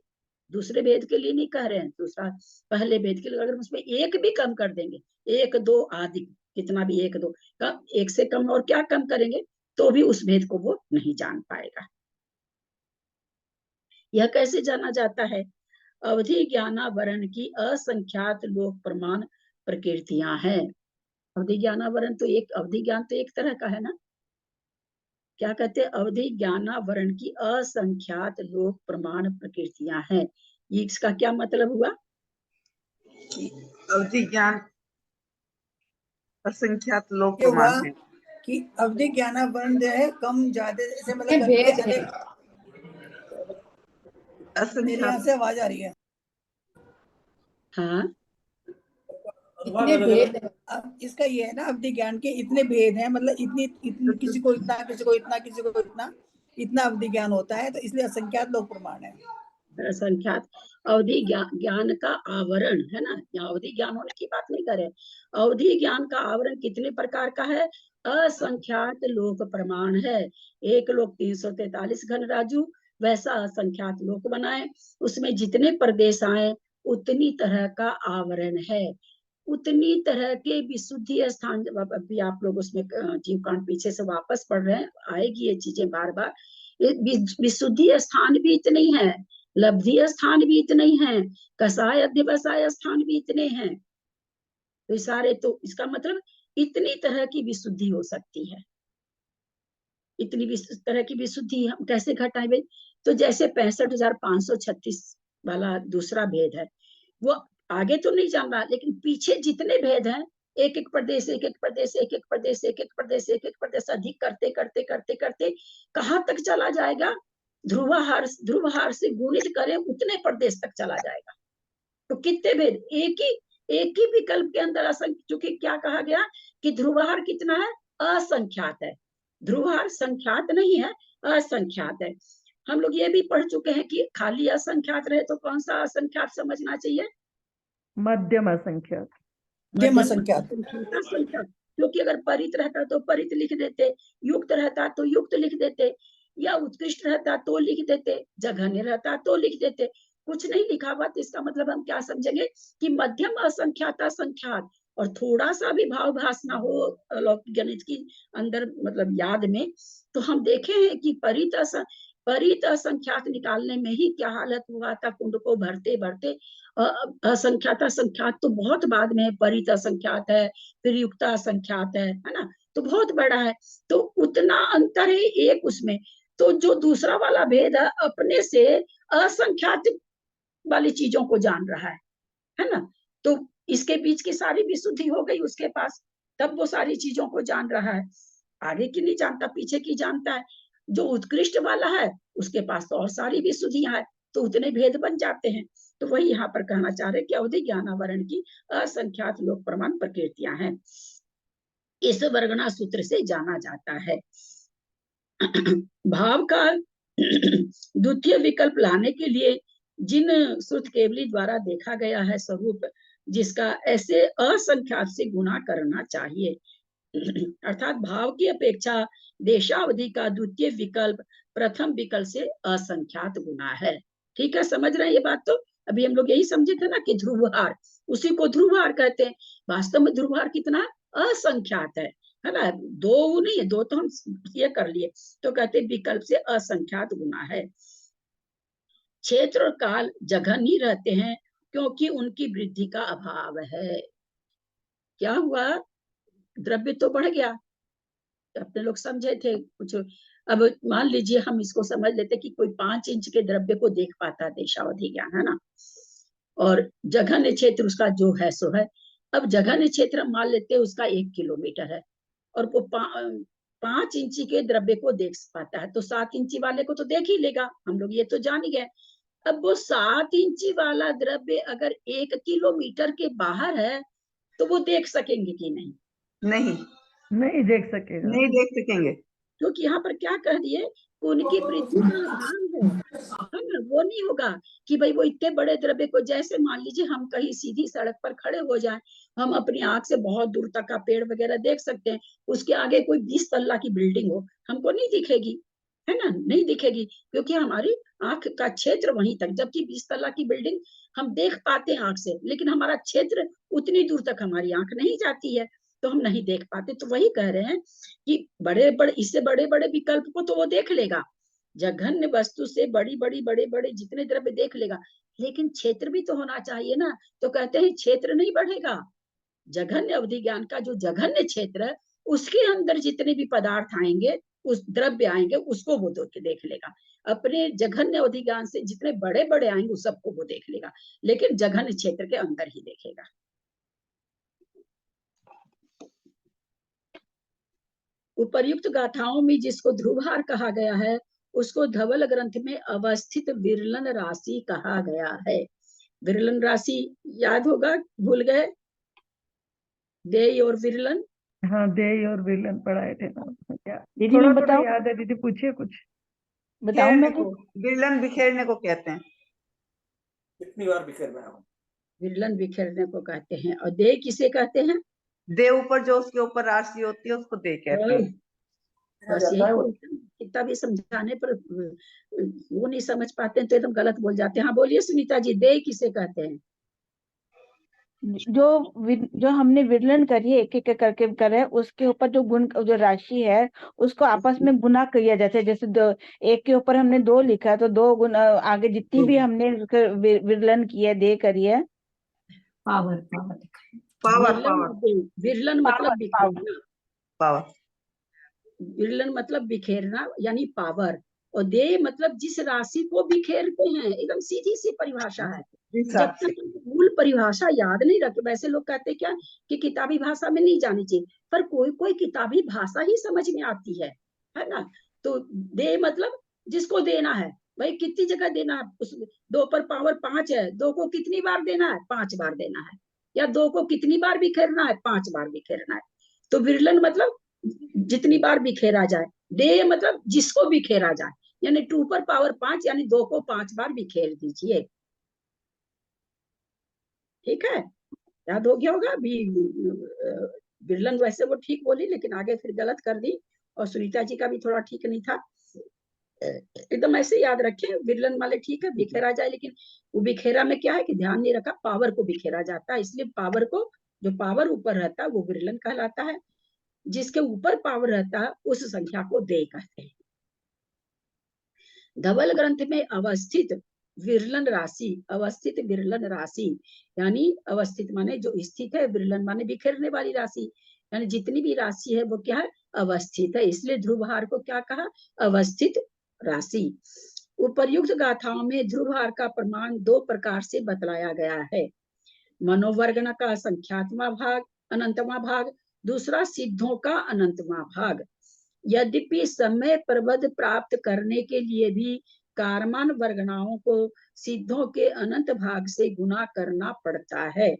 दूसरे भेद के लिए नहीं कह रहे हैं, दूसरा पहले भेद के लिए अगर उसमें 1 भी कम कर देंगे, 1-2 आदि कितना भी 1-2 कम, 1 से कम और क्या कम करेंगे, तो भी उस भेद को वो नहीं जान पाएगा। यह कैसे जाना जाता है, अवधि ज्ञानावरण की असंख्यात लोक प्रमाण प्रकृतियां हैं। अवधि ज्ञानावरण तो एक, अवधि ज्ञान तो एक तरह का है ना, क्या कहते हैं, अवधि ज्ञानावरण की असंख्यात लोक प्रमाण प्रकृतियां हैं। इसका क्या मतलब हुआ, कि अवधि ज्ञान असंख्यात लोक ये हुआ प्रमाण है। कि अवधि ज्ञानावरण जो है कम ज्यादा ऐसे मतलब कितने करके भेद चले। है? मेरे यहाँ असंख्यात से आवाज आ रही है। हाँ, कितने भेद है? अब इसका ये है ना, अवधि ज्ञान के इतने भेद हैं, मतलब इतनी किसी को इतना, किसी को इतना, किसी को इतना, इतना अवधि ज्ञान होता है, तो इसलिए असंख्यात लोक प्रमाण है। असंख्यात अवधि ज्ञान का आवरण है ना, यहाँ अवधि ज्ञान होने की बात नहीं करे। अवधि ज्ञान का आवरण कितने प्रकार का है? असंख्यात लोक प्रमाण है। एक लोक 343 घन राजू, वैसा असंख्यात लोक बनाए, उसमें जितने प्रदेश आए उतनी तरह का आवरण है, उतनी तरह के विशुद्धि स्थान। अभी आप लोग उसमें जीव कांड पीछे से वापस पढ़ रहे हैं, आएगी ये चीजें बार बार। विशुद्धि स्थान भी इतने ही है, लब्धि स्थान भी इतने ही है, कसाय अध्यवसाय स्थान भी इतने हैं। तो सारे, तो इसका मतलब इतनी तरह की विशुद्धि हो सकती है। इतनी तरह की विशुद्धि हम कैसे घटाएं भाई? तो जैसे 65,536 वाला दूसरा भेद है, वो आगे तो नहीं जान रहा, लेकिन पीछे जितने भेद हैं, एक एक प्रदेश, एक एक प्रदेश, एक एक प्रदेश, एक एक प्रदेश, एक एक प्रदेश, अधिक करते करते करते करते कहाँ तक चला जाएगा? ध्रुवहार से गुणित करें उतने प्रदेश तक चला जाएगा। तो कितने भेद? एक ही विकल्प के अंदर असंख्य, चूंकि क्या कहा गया कि ध्रुवहार कितना है? असंख्यात है। ध्रुवहार संख्यात नहीं है, असंख्यात है। हम लोग ये भी पढ़ चुके हैं कि खाली असंख्यात रहे तो कौन सा असंख्यात समझना चाहिए? मध्यम असंख्यात। मध्यम असंख्यात। असंख्यात, क्योंकि अगर परित रहता तो परित लिख देते, युक्त रहता तो युक्त लिख देते, या उत्कृष्ट रहता तो लिख देते, जघन्य रहता तो लिख देते। कुछ नहीं लिखा हुआ, तो इसका मतलब हम क्या समझेंगे कि मध्यम असंख्यात असंख्यात, और थोड़ा सा भी भाव भास ना हो लौकिक गणित की अंदर, मतलब याद में, तो हम देखे हैं कि परित असंख्यात निकालने में ही क्या हालत हुआ था, कुंड को भरते भरते। असंख्यात असंख्यात तो बहुत बाद में, परित असंख्यात है, फिर युक्त असंख्यात है ना, तो बहुत बड़ा है। तो उतना अंतर है एक उसमें। तो जो दूसरा वाला भेद है, अपने से असंख्यात वाली चीजों को जान रहा है ना, तो इसके बीच की सारी विशुद्धि हो गई उसके पास, तब वो सारी चीजों को जान रहा है। आगे की नहीं जानता, पीछे की जानता है। जो उत्कृष्ट वाला है उसके पास तो और सारी विशुद्धियां है, तो उतने भेद बन जाते हैं। तो वही यहाँ पर कहना चाह रहे कि अवधि ज्ञानावरण की असंख्यात लोक प्रमाण प्रकृतियां हैं, इस वर्गना सूत्र से जाना जाता है। भाव का द्वितीय विकल्प लाने के लिए जिन श्रुत केवली द्वारा देखा गया है स्वरूप, जिसका ऐसे असंख्यात से गुणा करना चाहिए, अर्थात भाव की अपेक्षा देशावधि का द्वितीय विकल्प प्रथम विकल्प से असंख्यात गुना है। ठीक है, समझ रहे हैं ये बात? तो अभी हम लोग यही समझे थे ना कि ध्रुवहार, उसी को ध्रुवहार कहते हैं। वास्तव में ध्रुवहार कितना? असंख्यात है ना, दो नहीं है, दो तो हम ये कर लिए, तो कहते विकल्प से असंख्यात गुना है। क्षेत्र और काल जघन ही रहते हैं, क्योंकि उनकी वृद्धि का अभाव है। क्या हुआ? द्रव्य तो बढ़ गया, अपने लोग समझे थे कुछ। अब मान लीजिए हम इसको समझ लेते कि कोई 5 इंच के द्रव्य को देख पाता है, देशावधि ज्ञान है ना, और जघन्य क्षेत्र उसका जो है सो है। अब जघन्य क्षेत्र हम मान लेते हैं उसका 1 किलोमीटर है, और वो 5 इंची के द्रव्य को देख पाता है, तो 7 इंची वाले को तो देख ही लेगा, हम लोग ये तो जान ही गए। अब वो 7 इंची वाला द्रव्य अगर 1 किलोमीटर के बाहर है, तो वो देख सकेंगे कि नहीं? नहीं, नहीं देख सकेगा। नहीं देख सकेंगे, क्योंकि यहाँ पर क्या कह दिए, उनकी वृद्धि का अभाव है ना, वो नहीं होगा कि भाई वो इतने बड़े द्रव्य को, जैसे मान लीजिए हम कहीं सीधी सड़क पर खड़े हो जाएं, हम अपनी आंख से बहुत दूर तक का पेड़ वगैरह देख सकते हैं, उसके आगे कोई 20 तल्ला की बिल्डिंग हो, हमको नहीं दिखेगी, है ना, नहीं दिखेगी, क्योंकि हमारी आंख का क्षेत्र वहीं तक, जबकि 20 तल्ला की बिल्डिंग हम देख पाते हैं आंख से, लेकिन हमारा क्षेत्र उतनी दूर तक हमारी आंख नहीं जाती है, तो हम नहीं देख पाते। तो वही कह रहे हैं कि बड़े बड़े, इससे बड़े बड़े विकल्प को तो वो देख लेगा, जघन्य वस्तु से बड़ी बड़ी बड़े बड़े जितने द्रव्य देख लेगा, लेकिन क्षेत्र भी तो होना चाहिए ना, तो कहते हैं क्षेत्र नहीं बढ़ेगा। जघन्य अवधि ज्ञान का जो जघन्य क्षेत्र है, उसके अंदर जितने भी पदार्थ आएंगे उस द्रव्य आएंगे उसको वो देख लेगा। अपने जघन्य अधिज्ञान से जितने बड़े बड़े आएंगे उस सबको वो देख लेगा, लेकिन जघन्य क्षेत्र के अंदर ही देखेगा। उपर्युक्त गाथाओं में जिसको ध्रुवहार कहा गया है उसको धवल ग्रंथ में अवस्थित विरलन राशि कहा गया है। विरलन राशि याद होगा, भूल गए? देय और विरलन। हाँ, देय और विरलन पढ़ाए थे ना क्या? दीदी थोड़ा मैं थोड़ा बताऊं, याद है दीदी, पूछिए कुछ। बताऊं बिखेरने मैं को, विरलन बिखेरने को कहते हैं। कितनी बार बिखेरना है? विरलन बिखेरने को कहते हैं। और देय किसे कहते हैं? दे ऊपर जो उसके ऊपर राशि होती है उसको दे कहते हैं। बस यही तो, कितना भी समझाने पर वो नहीं समझ पाते हैं तो एकदम गलत बोल जाते हैं। हाँ बोलिए सुनीता जी, देय किसे कहते हैं? जो हमने विरलन करी है, एक एक करके करे, उसके ऊपर जो गुण जो राशि है उसको आपस में गुना किया जाता है। जैसे एक के ऊपर हमने 2 लिखा है तो 2 गुना आगे जितनी भी हमने विरलन की है, दे करी है। पावर पावर पावर विरलन पावर और देय। विरलन मतलब बिखेरना, पावर। विरलन मतलब बिखेरना यानी पावर, और देय मतलब जिस राशि को बिखेरते हैं। एकदम सीधी सी परिभाषा है। जब तक मूल परिभाषा याद नहीं रखे, वैसे लोग कहते क्या कि किताबी भाषा में नहीं जानी चाहिए, पर कोई कोई किताबी भाषा ही समझ में आती है ना। तो दे मतलब जिसको देना है, भाई कितनी जगह देना है। उस 2 पर पावर 5 है, 2 को कितनी बार देना है? 5 बार देना है। या 2 को कितनी बार बिखेरना है? 5 बार बिखेरना है। तो विरलन मतलब जितनी बार बिखेरा जाए, दे मतलब जिसको बिखेरा जाए, यानी 2 पर पावर 5 यानी 2 को 5 बार बिखेर दीजिए। ठीक है, याद हो गया होगा अभी। विरलन वैसे वो ठीक बोली लेकिन आगे फिर गलत कर दी, और सुनीता जी का भी थोड़ा ठीक नहीं था। एकदम ऐसे याद रखें, विरलन वाले ठीक है बिखेरा जाए, लेकिन वो बिखेरा में क्या है कि ध्यान नहीं रखा, पावर को बिखेरा जाता है। इसलिए पावर को, जो पावर ऊपर रहता है वो विरलन कहलाता है। जिसके ऊपर पावर रहता है उस संख्या को दे कहते हैं। धवल ग्रंथ में अवस्थित विरलन राशि, अवस्थित विरलन राशि यानी अवस्थित माने जो स्थित है, विरलन माने बिखेरने वाली राशि, यानी जितनी भी राशि है वो क्या है? अवस्थित है। इसलिए ध्रुवहार को क्या कहा? अवस्थित राशि। उपर्युक्त गाथाओं में ध्रुवहार का प्रमाण 2 प्रकार से बतलाया गया है। मनोवर्गण का संख्यात्मा भाग, अनंतमा भाग, दूसरा सिद्धों का अनंतमा भाग। यद्यपि समय प्रबंध प्राप्त करने के लिए भी कारमान वर्गणाओं को सिद्धों के अनंत भाग से गुना करना पड़ता है,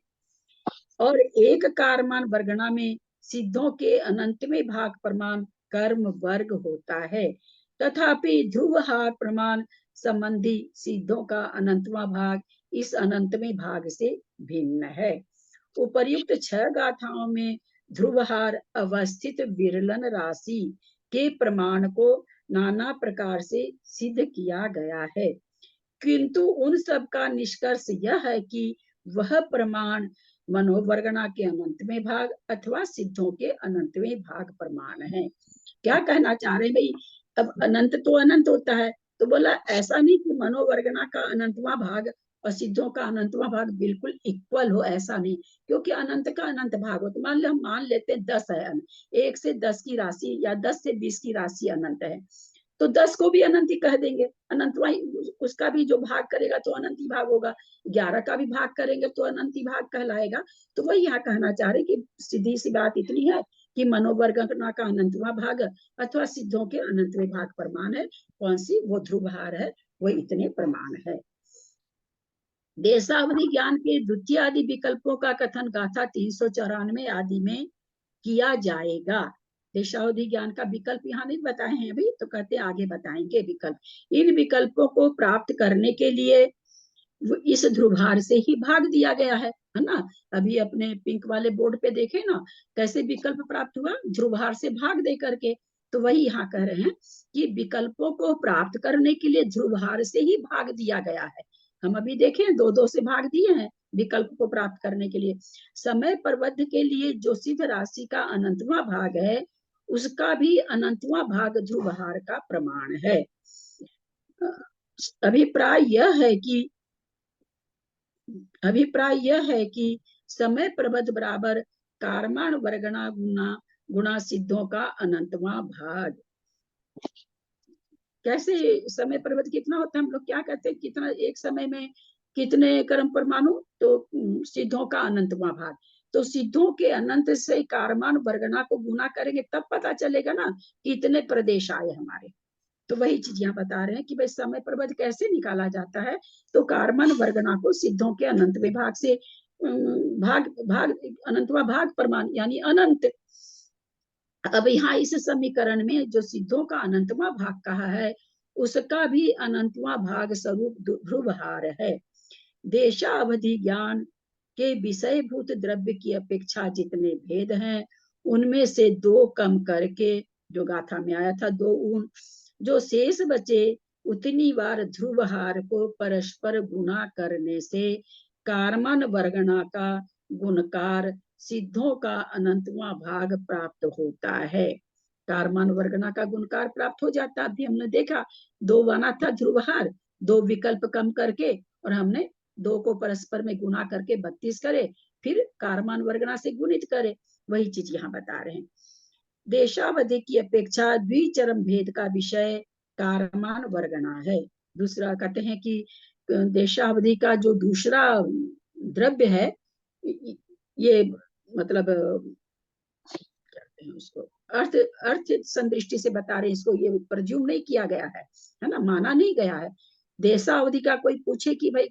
और एक कारमान वर्गणा में सिद्धों के अनंतवें भाग प्रमाण कर्म वर्ग होता है। तथापि ध्रुवहार प्रमाण संबंधी सिद्धों का अनंतवा भाग इस अनंतवें भाग से भिन्न है। उपर्युक्त 6 गाथाओं में ध्रुवहार अवस्थित विरलन राशि के प्रमाण को नाना प्रकार से सिद्ध किया गया है, किंतु उन सब का निष्कर्ष यह है कि वह प्रमाण मनोवर्गणा के अनंतवें भाग अथवा सिद्धों के अनंतवें भाग प्रमाण है। क्या कहना चाह रहे भाई? अब अनंत तो अनंत होता है, तो बोला ऐसा नहीं कि मनोवर्गणा का अनंतवा भाग और सिद्धों का अनंतवा भाग बिल्कुल इक्वल हो, ऐसा नहीं। क्योंकि अनंत का अनंत भाग हो, तो मान लो हम मान लेते हैं 10 है, 1 से 10 की राशि या 10 से 20 की राशि अनंत है, तो 10 को भी अनंत ही कह देंगे। अनंतवा उसका भी जो भाग करेगा तो अनंत ही भाग होगा, 11 का भी भाग करेंगे तो अनंत ही भाग कहलाएगा। तो वही यहाँ कहना चाह रहे कि सीधी सी बात इतनी है कि मनोवर्गणा का अनंतवा भाग अथवा सिद्धों के अनंतवें भाग प्रमाण है। कौन सी? वो ध्रुवहार है, वो इतने प्रमाण है। देशावधि ज्ञान के द्वितीय आदि विकल्पों का कथन गाथा 394 आदि में किया जाएगा। देशावधि ज्ञान का विकल्प यहाँ नहीं बताए हैं अभी, तो कहते हैं आगे बताएंगे विकल्प। इन विकल्पों को प्राप्त करने के लिए इस ध्रुवहार से ही भाग दिया गया है ना। अभी अपने पिंक वाले बोर्ड पे देखे ना कैसे विकल्प प्राप्त हुआ, ध्रुवहार से भाग दे करके। तो वही यहाँ कह रहे हैं कि विकल्पों को प्राप्त करने के लिए ध्रुवहार से ही भाग दिया गया है। हम अभी देखें 2-2 से भाग दिए हैं विकल्प को प्राप्त करने के लिए। समय प्रबंध के लिए जो सिद्ध राशि का अनंतवा भाग है उसका भी अनंतवा भाग ध्रुवहार का प्रमाण है। अभिप्राय यह है कि समय प्रबंध बराबर कारमान वर्गणा गुना गुणा सिद्धों का अनंतवा भाग। कैसे समय परिवर्तन कितना होता है? हम लोग क्या कहते हैं, कितना एक समय में कितने कर्म परमाणु? तो सिद्धों का अनंतवां भाग। तो सिद्धों के अनंत से कारमान वर्गना को गुना करेंगे तब पता चलेगा ना कितने प्रदेश आए हमारे। तो वही चीज यहाँ बता रहे हैं कि भाई समय प्रबंध कैसे निकाला जाता है। तो कारमान वर्गना को सिद्धों के अनंतवें भाग से भाग भाग अनंतवा भाग परमाणु यानी अनंत। अब यहाँ इस समीकरण में जो सिद्धों का अनंतवा भाग कहा है उसका भी अनंतवा भाग स्वरूप ध्रुवहार है। देशावधि ज्ञान के विषयभूत द्रव्य की अपेक्षा जितने भेद हैं उनमें से दो कम करके, जो गाथा में आया था, दो उन जो शेष बचे उतनी बार ध्रुवहार को परस्पर गुना करने से कारमान वर्गना का गुणकार सिद्धों का अनंतवां भाग प्राप्त होता है। कारमान वर्गना का गुणकार प्राप्त हो जाता। अभी हमने देखा दो बना था ध्रुवहार, दो विकल्प कम करके, और हमने दो को परस्पर में गुना करके 32 करे, फिर कारमान वर्गना से गुणित करे। वही चीज यहाँ बता रहे हैं। देशावधि की अपेक्षा द्विचरम भेद का विषय कारमान वर्गना है। दूसरा कहते हैं कि देशावधि का जो दूसरा द्रव्य है, ये मतलब कहते हैं उसको अर्थ अर्थ संदृष्टि से बता रहे हैं, इसको ये प्रज्यूम नहीं किया गया है ना, माना नहीं गया है। देशावधि का कोई पूछे कि भाई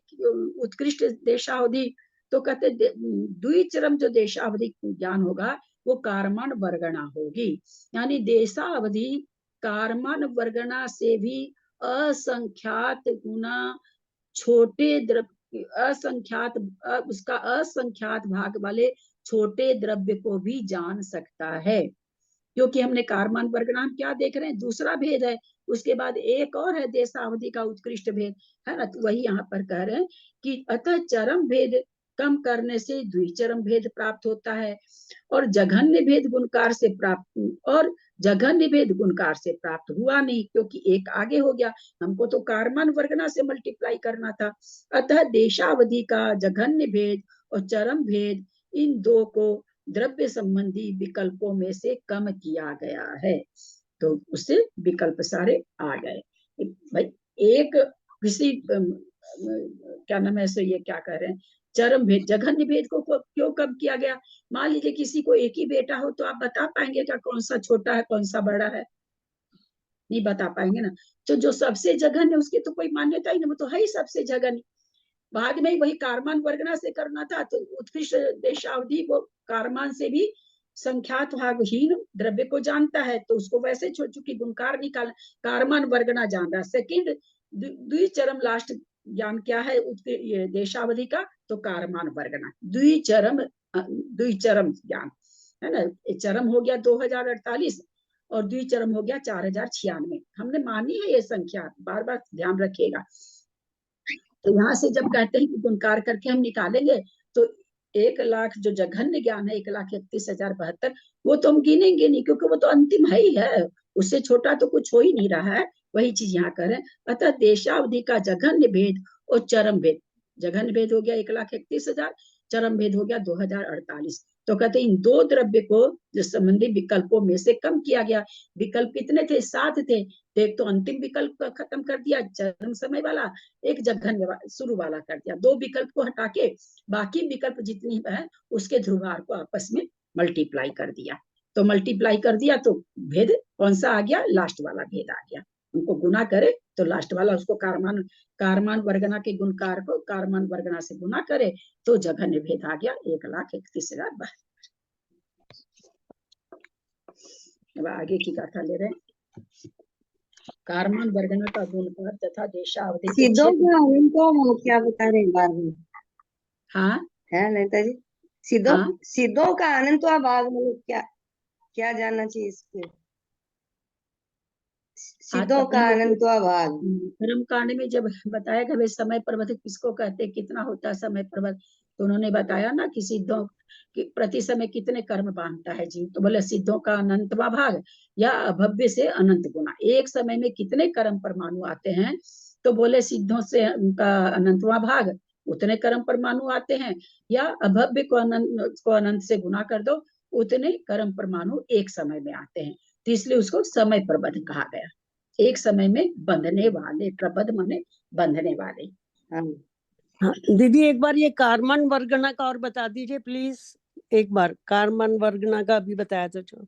उत्कृष्ट देशावधि, तो कहते द्विचरम जो देशावधि ज्ञान होगा वो कारमान वर्गना होगी। यानी देशावधि कारमान वर्गना से भी असंख्यात गुना छोटे द्रव्य, असंख्यात उसका असंख्यात भाग वाले छोटे द्रव्य को भी जान सकता है। क्योंकि हमने कारमान वर्गना हम क्या देख रहे हैं, दूसरा भेद है। उसके बाद एक और है देशावधि का उत्कृष्ट भेद, है ना। तो वही यहाँ पर कह रहे हैं कि अतः चरम भेद कम करने से द्विचरम भेद प्राप्त होता है, और जघन्य भेद गुणकार से प्राप्त, और जघन्य भेद गुणकार से प्राप्त हुआ नहीं, क्योंकि एक आगे हो गया। हमको तो कारमान वर्गना से मल्टीप्लाई करना था। अतः देशावधि का जघन्य भेद और चरम भेद, इन दो को द्रव्य संबंधी विकल्पों में से कम किया गया है। तो उससे विकल्प सारे आ गए। भाई एक किसी क्या नाम है, ये क्या कह रहे हैं, चरम भेद जघन्य भेद को क्यों कम किया गया? मान लीजिए किसी को एक ही बेटा हो, तो आप बता पाएंगे क्या कौन सा छोटा है कौन सा बड़ा है? नहीं बता पाएंगे ना। तो जो सबसे जघन्य उसकी तो कोई मान्यता ही नहीं, वो तो है ही सबसे जघन्य। बाद में वही कारमान वर्गना से करना था, तो उत्कृष्ट देशावधि वो कारमान से भी संख्यात भागहीन द्रव्य को जानता है, तो उसको वैसे छोड़ चुकी गुणकार निकाल, कारमान वर्गना जान रहा। सेकंड द्विचरम लास्ट ज्ञान क्या है ये देशावधि का, तो कारमान वर्गना द्विचरम ज्ञान है ना। चरम हो गया 2048 और द्विचरम हो गया 4096। हमने मानी है ये संख्या, बार बार ध्यान रखिएगा। तो यहाँ से जब कहते हैं कि गुणकार करके हम निकालेंगे, तो 1,00,000 जो जघन्य ज्ञान है 1,31,072, वो तो हम गिनेंगे नहीं, क्योंकि वो तो अंतिम है ही है, उससे छोटा तो कुछ हो ही नहीं रहा है। वही चीज यहाँ करें। अतः देशावधि का जघन्य भेद और चरम भेद, जघन्य भेद हो गया 1,31,000, चरम भेद हो गया 2048। तो कहते हैं इन दो द्रव्य को जो संबंधी विकल्पों में से कम किया गया। विकल्प कितने थे? 7 थे। तो एक तो अंतिम विकल्प खत्म कर दिया चरम समय वाला, एक जघन्य शुरू वाला कर दिया। दो विकल्प को हटा के बाकी विकल्प जितनी है उसके ध्रुवार को आपस में मल्टीप्लाई कर दिया। तो मल्टीप्लाई कर दिया तो भेद कौन सा आ गया? लास्ट वाला भेद आ गया। उनको गुना करे तो लास्ट वाला, उसको कारमान वर्गना के गुणकार को कारमान वर्गना से गुना करे तो जघन्य भेद आ गया 1,31,072। अब आगे की गाथा ले रहे हैं। कारमान वर्गना का गुणकार तथा देशावधि सिद्धों का उनको क्या बता रहे हैं बार में? हाँ है नेता जी, हाँ सिद्धों का अनंत भाग मतलब क्या क्या जानना चाहिए इसके? सिद्धों का अनंत भाग कर्म कांड में जब बताया कि समय प्रबंध किसको कहते, कितना होता है समय प्रबंध, तो उन्होंने बताया ना कि सिद्धों कि प्रति समय कितने कर्म बांधता है जीव। तो बोले सिद्धों का अनंतवा भाग या अभव्य से अनंत गुना, एक समय में कितने कर्म परमाणु आते हैं। तो बोले सिद्धों से उनका अनंतवा भाग, उतने कर्म परमाणु आते हैं, या अभव्य को अनंत से गुना कर दो, उतने कर्म परमाणु एक समय में आते हैं। तो इसलिए उसको समय प्रबद्ध कहा गया। एक समय में बंधने वाले, प्रबद्ध माने बंधने वाले। हाँ हाँ, दीदी एक बार ये कार्मन वर्गना का और बता दीजिए प्लीज। एक बार कार्मन वर्गना का भी बताया था जो, हाँ,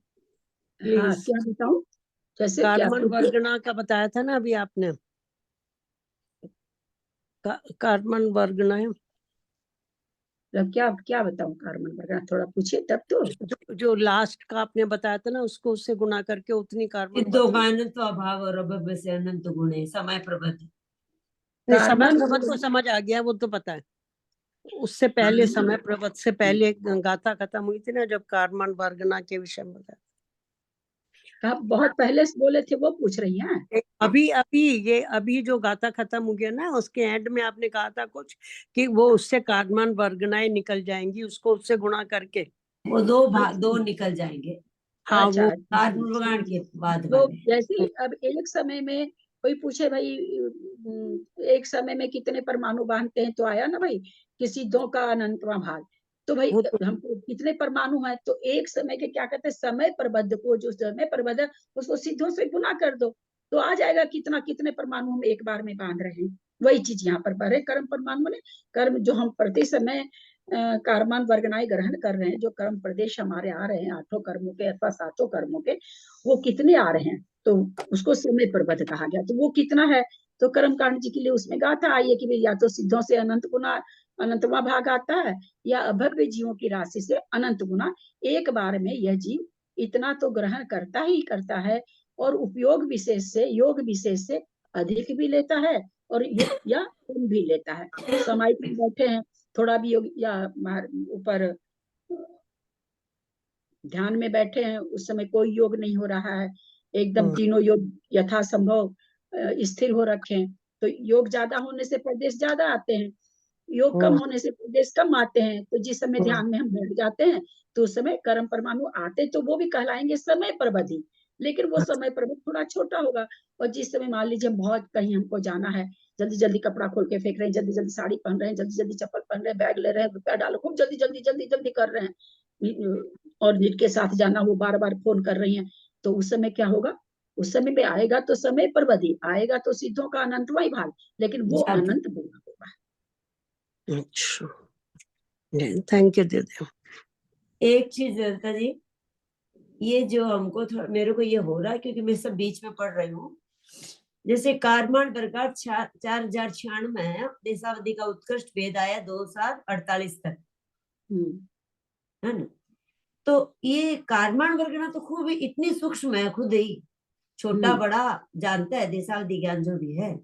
प्लीज। क्या बताऊं? जैसे क्या कार्मन पूछिए? वर्गना का बताया था ना अभी आपने, कार्मन वर्गना है मतलब क्या क्या बताऊं? कार्बन वर्गना थोड़ा पूछिए तब तो। जो लास्ट का आपने बताया था ना, उसको उससे गुणा करके उतनी कार्बन सिद्धों का अनंत अभाव और अभव्य से अनंत गुण है, समय प्रबद्ध। नहीं, समय कार्बन प्रबत को समझ आ गया, वो तो पता है। उससे पहले समय प्रबत से पहले एक गाथा खत्म हुई थी ना, जब कार्बन वर्गना के विषय में बताया। आप बहुत पहले से बोले थे वो पूछ रही हैं? अभी अभी जो गाथा खत्म हो गया ना, उसके एंड में आपने कहा था कुछ कि वो उससे कार्बन वर्गनाएं निकल जाएंगी, उसको उससे गुणा करके वो दो निकल जाएंगे हाँ वो कार्बन के बाद वो वाले। जैसे अब एक समय में कोई पूछे भाई एक समय में कितने परमाणु बांधते हैं, तो आया ना भाई कि सिद्धों का अनंतवां भाग। तो भाई वो तो हमको कितने परमाणु हैं, तो एक समय के क्या कहते हैं, समय प्रबद्ध को, जो समय प्रबद्ध है उसको सिद्धों से गुना कर दो, तो आ जाएगा कितना कितने परमाणु हम एक बार में बांध रहे हैं। वही चीज यहाँ पर बढ़े। कर्म परमाणु ने कर्म जो हम प्रति समय कार्बन वर्गनाएं ग्रहण कर रहे हैं, जो कर्म प्रदेश हमारे आ रहे हैं, 8 कर्मों के अथवा 7 कर्मों के, वो कितने आ रहे हैं, तो उसको समय प्रबद्ध कहा गया। तो वो कितना है, तो कर्म कांड जी के लिए उसमें गाथा आई है कि या तो सिद्धों से अनंत गुना अनंतवा भाग आता है, या अभव्य जीवों की राशि से अनंत गुना एक बार में यह जीव इतना तो ग्रहण करता ही करता है, और उपयोग विशेष से, योग विशेष से अधिक भी लेता है और या कम भी लेता है। समाई में बैठे हैं, थोड़ा भी योग या ऊपर ध्यान में बैठे हैं, उस समय कोई योग नहीं हो रहा है, एकदम तीनों योग यथासंभव स्थिर हो रखे हैं, तो योग ज्यादा होने से प्रदेश ज्यादा आते हैं, योग कम होने से प्रदेश कम आते हैं। तो जिस समय ध्यान में हम बैठ जाते हैं, तो उस समय कर्म परमाणु आते, तो वो भी कहलाएंगे समय प्रबद्धि, लेकिन वो समय प्रबद्ध थोड़ा छोटा होगा। और जिस समय मान लीजिए बहुत कहीं हमको जाना है, जल्दी जल्दी कपड़ा खोल के फेंक रहे हैं, जल्दी जल्दी साड़ी पहन रहे हैं, जल्दी जल्दी चप्पल पहन रहे हैं, बैग ले रहे हैं, रुपया डालो, खूब जल्दी जल्दी जल्दी जल्दी कर रहे हैं, और जिनके साथ जाना वो बार बार फोन कर रही हैं, तो उस समय क्या होगा, उस समय में आएगा तो समय प्रबद्धि आएगा, तो सिद्धों का अनंतवाई भाग, लेकिन वो अनंत गुना होगा। अच्छा, थैंक यू दीदी। एक चीज ललिता जी, ये जो हमको मेरे को ये हो रहा है क्योंकि मैं सब बीच में पढ़ रही हूँ। जैसे कार्बन प्रकार 4096 में है, देशावधि का उत्कृष्ट भेद आया 2048 तक, है ना। तो ये कार्बन वर्गना तो खूब इतनी सूक्ष्म है, खुद ही छोटा बड़ा जानता है देशावधि ज्ञान जो भी है,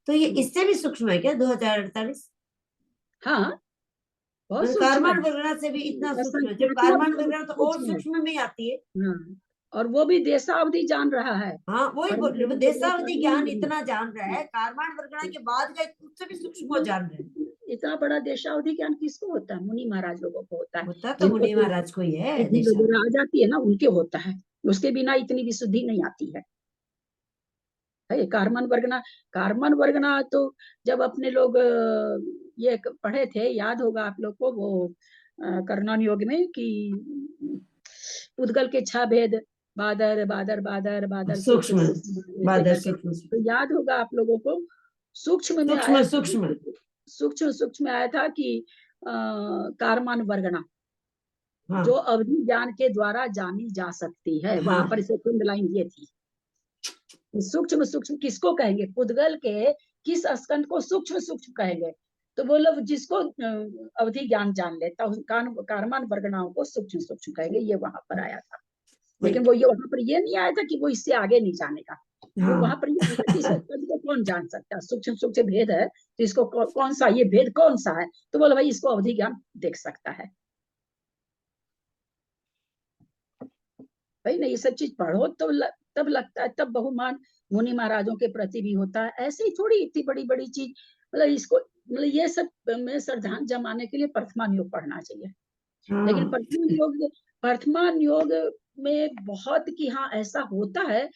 तो ये इससे भी सूक्ष्म है क्या 2048? हाँ, बहुत सूक्ष्म है। कार्बन वर्गना से भी इतना सूक्ष्म है, जब कार्बन वर्गना तो और सूक्ष्म में आती है। हाँ, और वो भी देशावधि जान रहा है। हाँ वही देशावधि ज्ञान इतना जान रहा है, कार्बन वर्गना के बाद का उससे भी सूक्ष्म को जान रहे हैं। इतना बड़ा देशावधि ज्ञान किसको होता है? मुनि महाराज लोगों को होता है। होता तो मुनि महाराज को ही है, वगैरह आ जाती है ना, उनके होता है, उसके बिना इतनी विशुद्धि नहीं आती है। कार्बन वर्गना तो जब अपने लोग ये पढ़े थे, याद होगा आप लोग को, वो कर्णन योग में कि उद्गल के 6 भेद, बादर बादर बादर बादर सूक्ष्म तो याद होगा आप लोगों को, सूक्ष्म में आया, सूक्ष्म सूक्ष्म आया था कि कार्बन वर्गना जो अवधि ज्ञान के द्वारा जानी जा सकती है, वहां पर इसे कुंड लाइन ये थी। सूक्ष्म सूक्ष्म किसको कहेंगे? पुद्गल के किस स्कंद को सूक्ष्म सूक्ष्म कहेंगे? तो वो लोग जिसको अवधि ज्ञान जान लेता उस कार्बन वर्गनाओं को सूक्ष्म सूक्ष्म कहेंगे, ये वहां पर आया था। लेकिन वो ये वहां पर ये नहीं आया था कि वो इससे आगे नहीं जानेगा। वो वहां पर ये आया था कि इस स्कंद को कौन जान सकता है, सूक्ष्म सूक्ष्म भेद है, तो इसको कौन सा ये भेद कौन सा है, तो बोलो भाई इसको अवधि ज्ञान देख सकता है। भाई नहीं, ये सब चीज पढ़ो तो तब लगता है, तब बहुमान मुनि महाराजों के प्रति भी होता है। ऐसे ही थोड़ी इतनी बड़ी बड़ी चीज, मतलब इसको, मतलब ये सब में श्रद्धांजलि जमाने के लिए प्रथमान योग पढ़ना चाहिए। लेकिन प्रथमान योग में बहुत कि हाँ ऐसा होता है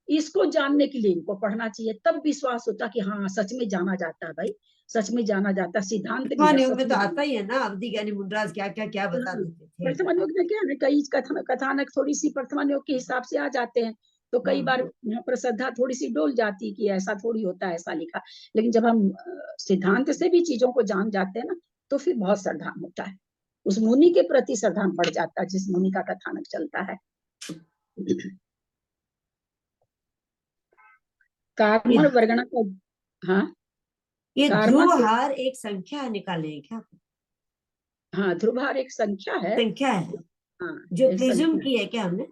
इसको जानने के लिए इनको पढ़ना चाहिए, तब विश्वास होता कि हाँ सच में जाना जाता है भाई, सच में जाना जाता, सिद्धांत भी है, कहानियों सच में तो में आता ही है ना, अवधि ज्ञानी मुंडराज क्या क्या क्या बता देते थे। प्रथम योग में क्या है, कई कथानक थोड़ी सी प्रथम योग के हिसाब से आ जाते हैं, तो कई बार यहाँ पर श्रद्धा थोड़ी सी डोल जाती कि ऐसा थोड़ी होता है, ऐसा लिखा। लेकिन जब हम सिद्धांत से भी चीजों को जान जाते हैं ना, तो फिर बहुत श्रद्धा होता है, उस मुनि के प्रति श्रद्धा बढ़ जाता है जिस मुनि का कथानक चलता है। कार्मण वर्गणा का, हाँ ये कार्मण, ध्रुवहार एक संख्या निकाले हैं क्या? हाँ ध्रुवहार एक संख्या है, संख्या है हाँ जो एक प्रिज्यूम संख्या की है क्या हमने?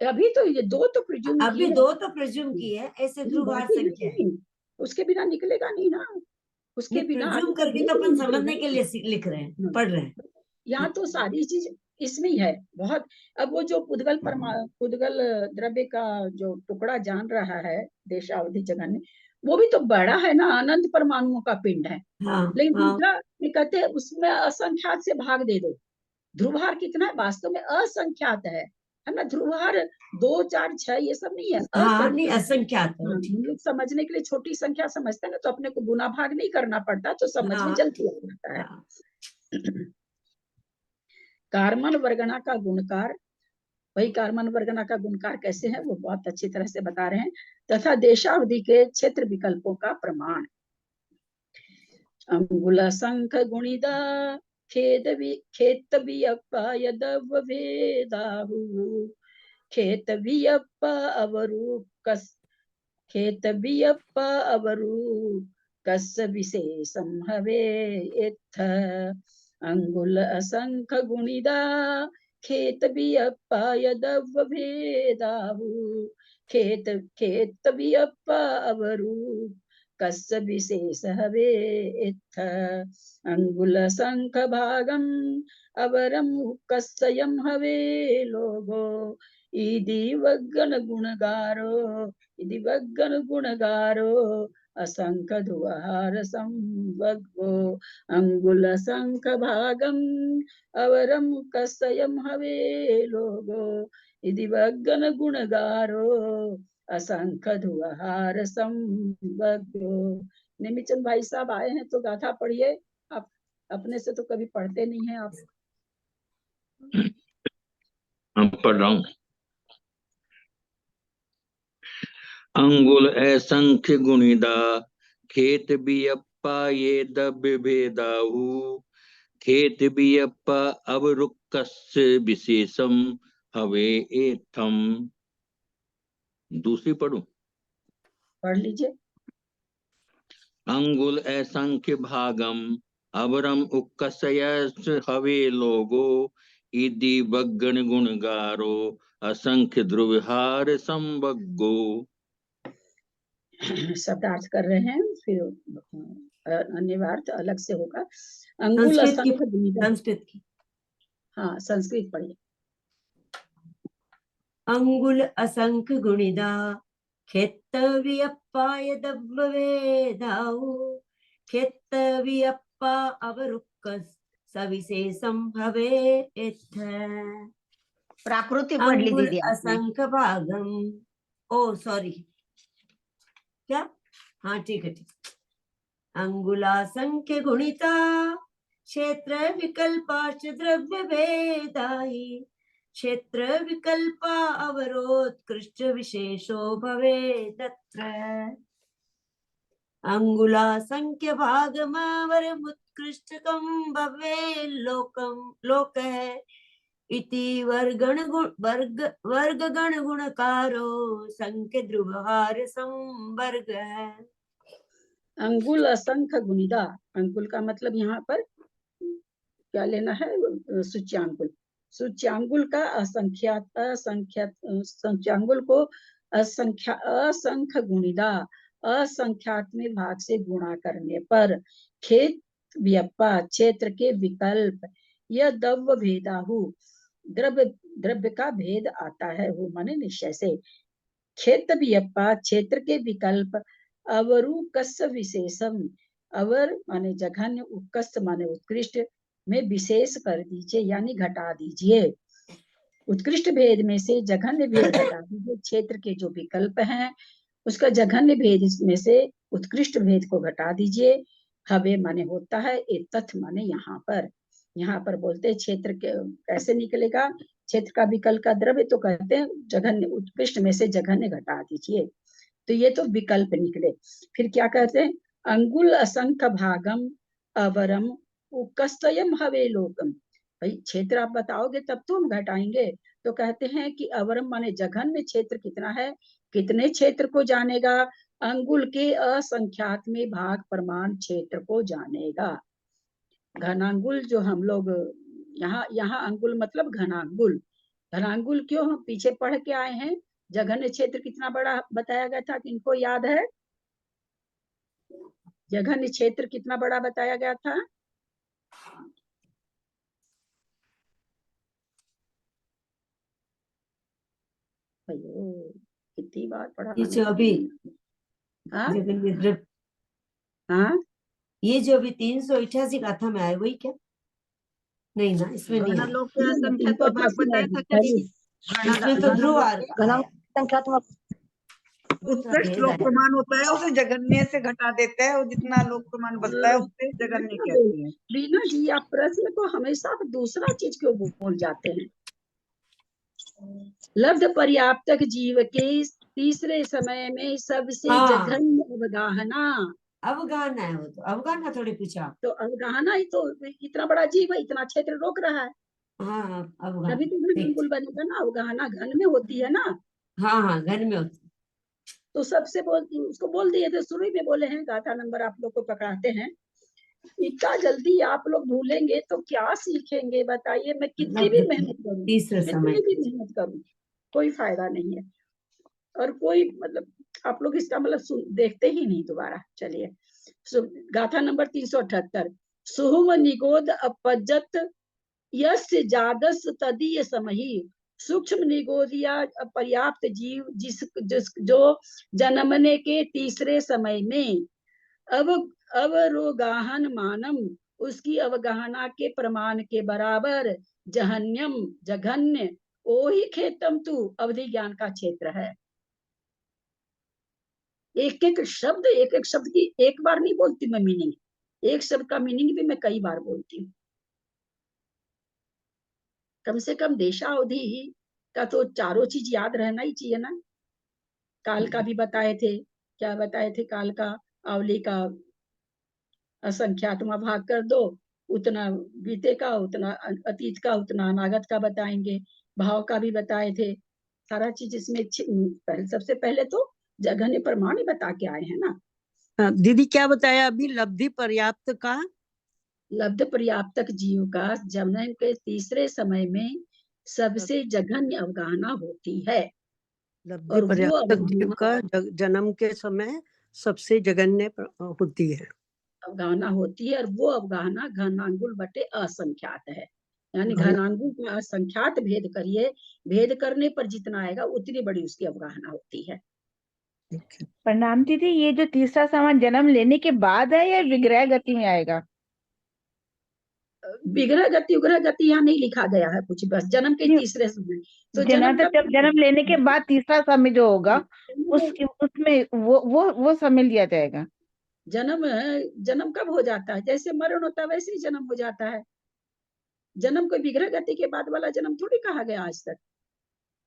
है। अभी तो ये दो तो प्रिज्यूम की अभी है, 2 तो प्रिज्यूम की है, ऐसे ध्रुवहार बाकी संख्या है। नहीं, उसके बिना निकलेगा नहीं ना, उसके नहीं, बिना प्रिज्यूम आगे का करके भूत तो नहीं अपन निकलेगा समझने के ना। लिए लिख रहे हैं, पढ़ रहे हैं। यहाँ तो सारी चीज इसमें ही है बहुत। अब वो जो पुद्गल द्रव्य का जो टुकड़ा जान रहा है देशावधि जगन, वो भी तो बड़ा है ना, अनंत परमाणुओं का पिंड है। हाँ लेकिन हाँ दूसरा कहते हैं उसमें असंख्यात से भाग दे दो। ध्रुवहार कितना है, वास्तव में असंख्यात है ना। ध्रुवहार 2 4 6 ये सब नहीं है, हाँ, नहीं असंख्यात। असंख्यात है वो, हाँ, ठीक। हम लोग समझने के लिए छोटी संख्या समझते हैं ना, तो अपने को गुना भाग नहीं करना पड़ता, तो समझ में हाँ जल्दी आ जाता है। हाँ। कार्मन वर्गणा का गुणकार, वही कार्मन वर्गणा का गुणकार कैसे है वो बहुत अच्छी तरह से बता रहे हैं। तथा देशावधि के क्षेत्र विकल्पों का प्रमाण, अंगुल संख गुणिदा खेत भेदाहु, खेत खेत अवरू कस विशेषम हवे इत्थ, अंगुल असंख गुणिदा खेत भेदाहु, खेत खेत अवरू कस विशेष हवे इत्थ, अंगुल संख भागम अवरम कस्यम हवे लोगो, इदि वग्गन गुणगारो, इदि वग्गन गुणगारो असंख धुआर संवग्गो, अंगुल संख भागम अवरम कस्यम हवे लोगो, इदि वग्गन गुणगारो असंख धुआर संवग्गो। निमिचंद भाई साहब आए हैं तो गाथा पढ़िए आप, अपने से तो कभी पढ़ते नहीं हैं आप। हम पढ़ रहा हूँ। अंगुल असंख्य गुणिदा खेत बियप्पा ये दभेदाहु, खेत बियप्पा अवरुक्कस्य विशेषम हवे एथम। दूसरी पढ़ू? पढ़ लीजिए। अंगुल असंख्य भागम अवरम उक्कसयस् हवे लोगो, इदि वग्गन गुणगारो असंख्य ध्रुवहार संवग्गो। शब्दार्थ कर रहे हैं, फिर अन्यवार्थ अलग से होगा। अंगुल संस्कृत असंख्य गुणिदा, संस्कृत की हाँ संस्कृत पढ़िए। अंगुल असंख्य गुणिदा खेत्तवियप्पाय दब्बवेदाहु, खेत्तवियप्पा अवरुक्कस सविशेषम भवे इत्थ, प्राकृति पढ़ ली अंगुल दीदी आपने। असंख्य भागम, ओ सॉरी क्या, हाँ ठीक है ठीक। अंगुलासंख्य गुणिता क्षेत्र विकल्पाश्च द्रव्य भेदाहि, क्षेत्र विकल्पा अवरोत्कृष्ट विशेषो भवेदत्र, अंगुलासंख्य भागमावरमुत्कृष्टकं भवे लोकः, इति वर्गगण गुणकारो संख्य ध्रुवहार संवर्गः। अंगुल असंख्य गुणिदा, अंकुल का मतलब यहाँ पर क्या लेना है, सूच्यांकुल। सूच्यांकुल का सूच्यांकुल को असंख्य गुणिदा, असंख्यात में भाग से गुणा करने पर, खेत व्यापा क्षेत्र के विकल्प, यह द्रव्य भेदाहु द्रव्य द्रव्य का भेद आता है, वो माने निश्चय से। क्षेत्र व्यापा क्षेत्र के विकल्प, अवरु कस विशेषम, अवर माने जघन्य, उत्कृष्ट माने उत्कृष्ट में विशेष कर दीजिए यानी घटा दीजिए। उत्कृष्ट भेद में से जघन्य भेद घटा दीजिए। क्षेत्र के जो विकल्प हैं उसका जघन्य भेद में से उत्कृष्ट भेद को घटा दीजिए। हवे माने होता है, ए तथ माने यहाँ पर बोलते हैं क्षेत्र के कैसे निकलेगा। क्षेत्र का विकल्प का द्रव्य तो कहते हैं जघन्य, उत्कृष्ट में से जघन्य घटा दीजिए। तो ये तो विकल्प निकले। फिर क्या कहते हैं, अंगुल असंख्य भागम अवरम उकस्तयम हवे लोकम। भाई क्षेत्र आप बताओगे तब तो हम घटाएंगे। तो कहते हैं कि अवरम माने जघन्य क्षेत्र कितना है, कितने क्षेत्र को जानेगा, अंगुल के असंख्यात में भाग प्रमाण क्षेत्र को जानेगा। घनांगुल जो हम लोग यहाँ अंगुल मतलब घनांगुल। घनांगुल क्यों हम पीछे पढ़ के आए हैं। जघन्य क्षेत्र कितना बड़ा बताया गया था, किनको याद है। जघन्य क्षेत्र कितना बड़ा बताया गया था। कितनी बार पढ़ा ये जो अभी हाँ जघन्य द्रव्य, हाँ ये जो अभी 388 गाथा में आए वही क्या? नहीं ना, इसमें नहीं घना आया। लोग के संख्या तो भाग बताया था क्या दीदी? इसमें तो ध्रुव घना संख्यात्मक उत्कृष्ट लोक प्रमाण होता है, उसे जघन्य से घटा देता है, और जितना लोक प्रमाण बचता है उसे जघन्य कहते हैं। बीना जी आप प्रश्न को हमेशा दूसरा चीज क्यों बोल जाते हैं। लब्ध पर्याप्तक जीव के तीसरे समय में सबसे हाँ। जघन्य अवगाहना। अवगाहना है वो तो, अवगाहना थोड़ी पूछा। तो अवगाहना ही तो इतना बड़ा जीव है, इतना क्षेत्र रोक रहा है, हाँ तभी तो घनांगुल बनेगा ना। अवगाहना घन में होती है ना। हाँ घन में होती। तो सबसे उसको बोल दिए थे, शुरू में बोले हैं। गाथा नंबर आप लोग को पकड़ाते हैं। इतना जल्दी आप लोग भूलेंगे तो क्या सीखेंगे बताइए। मैं कितनी भी मेहनत करूं, तीसरे समय कितनी भी मेहनत करूं, कोई फायदा नहीं है। और कोई मतलब आप लोग इसका मतलब देखते ही नहीं दोबारा। चलिए गाथा नंबर 378। सुहुम निगोद अपजत यस्य जादस तदीय समही। सूक्ष्म निगोदिया पर्याप्त जीव जिस जो जन्मने के तीसरे समय में अवरोगाहन मानम उसकी अवगाहना के प्रमाण के बराबर जहन्यम जघन्य ओही खेतम तू अवधि ज्ञान का क्षेत्र है। एक एक शब्द की एक बार नहीं बोलती मैं मीनिंग, एक शब्द का मीनिंग भी मैं कई बार बोलती हूँ। कम से कम देशावधि का तो चारों चीज याद रहना ही चाहिए ना। काल का भी बताए थे, क्या बताए थे काल का, आवली का असंख्यात्मा भाग कर दो, उतना बीते का, उतना अतीत का, उतना अनागत का बताएंगे। भाव का भी बताए थे। सारा चीज इसमें सबसे पहले तो जघन्य प्रमाण ही बता के आए हैं ना। दीदी क्या बताया अभी, लब्धि पर्याप्त का, लब्ध पर्याप्तक जीव का जन्म के तीसरे समय में सबसे जघन्य अवगाहना होती है। लब्धि पर्याप्तक जीव का जन्म के समय सबसे जघन्य होती है, अवगाहना होती है। और वो अवगाहना घनांगुल बटे असंख्यात है। यानी घनांगुल का असंख्यात भेद करिए, भेद करने पर जितना आएगा उतनी बड़ी उसकी अवगाहना होती है। प्रणाम दीदी, ये जो तीसरा समान जन्म लेने के बाद है या विग्रह गति में आएगा? विग्रह गति उग्रह गति यहाँ नहीं लिखा गया है कुछ, बस जन्म के तीसरे समय। तो जब जन्म लेने के बाद तीसरा समय जो होगा उसमें वो समय लिया जाएगा। जन्म कब हो जाता है, जैसे मरण होता है वैसे ही जन्म हो जाता है। जन्म कोई विग्रह गति के बाद वाला जन्म थोड़ी कहा गया आज तक।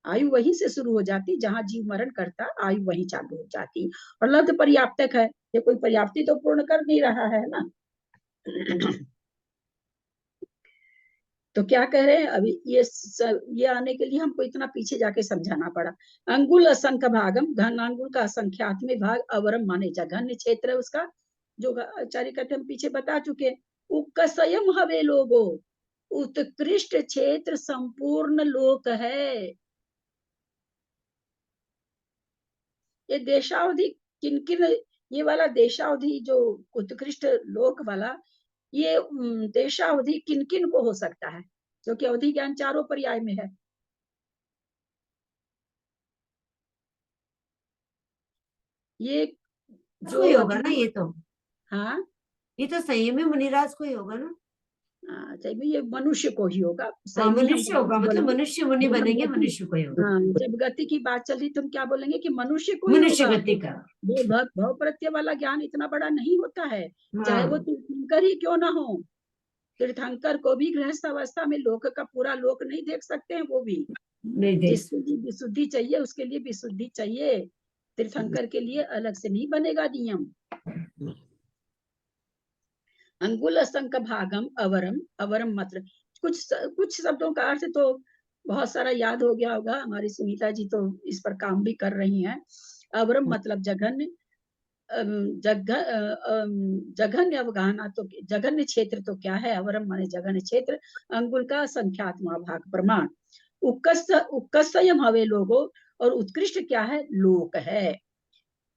आयु वहीं से शुरू हो जाती, जहां जीव मरण करता आयु वहीं चालू हो जाती। और लब्ध पर्याप्तक है, ये कोई पर्याप्ति तो पूर्ण कर नहीं रहा है ना। तो क्या कह रहे हैं अभी, ये आने के लिए हमको इतना पीछे जाके समझाना पड़ा। अंगुल असंख्य भागम, घन अंगुल का असंख्यात में भाग, अवरम माने जघन्य क्षेत्र है उसका, जो आचार्य कहते हम पीछे बता चुके। उकसयम हवे लोगो, उत्कृष्ट क्षेत्र संपूर्ण लोक है। ये देशावधि किन किन, ये वाला देशावधि जो उत्कृष्ट लोक वाला, ये देशावधि किन किन को हो सकता है, क्योंकि अवधि ज्ञान चारों पर्याय में है। ये जो होगा ना, ये तो हाँ ये तो संयमी मुनिराज को ही होगा ना। अच्छा ये मनुष्य को ही होगा, हाँ, सही में हम मनुष्य होगा, मतलब बोलेंगे। मनुष्य मुनि जब बनेंगे, गति, मनुष्य को ही होगा, हाँ, जब गति की बात चल रही तो हम क्या बोलेंगे कि मनुष्य को ही मनुष्य होगा। गति का। वो भव प्रत्यय वाला ज्ञान इतना बड़ा नहीं होता है, चाहे वो हाँ, तीर्थंकर ही क्यों ना हो। तीर्थंकर को भी गृहस्थ अवस्था में लोक का पूरा लोक नहीं देख सकते हैं, वो भी नहीं देख जिसको भी विशुद्धि चाहिए उसके लिए विशुद्धि चाहिए, तीर्थंकर के लिए अलग से नहीं बनेगा नियम। अंगुल संक भागम अवरम, अवरम मतलब कुछ शब्दों का अर्थ तो बहुत सारा याद हो गया होगा, हमारी सुनीता जी तो इस पर काम भी कर रही हैं। अवरम मतलब जघन्य, जघन्य अवगाहना, तो जघन्य क्षेत्र तो क्या है, अवरम माने जघन्य क्षेत्र, अंगुल का संख्यात्मक भाग प्रमाण, उक्कसयम हवे लोगो, और उत्कृष्ट क्या है, लोक है।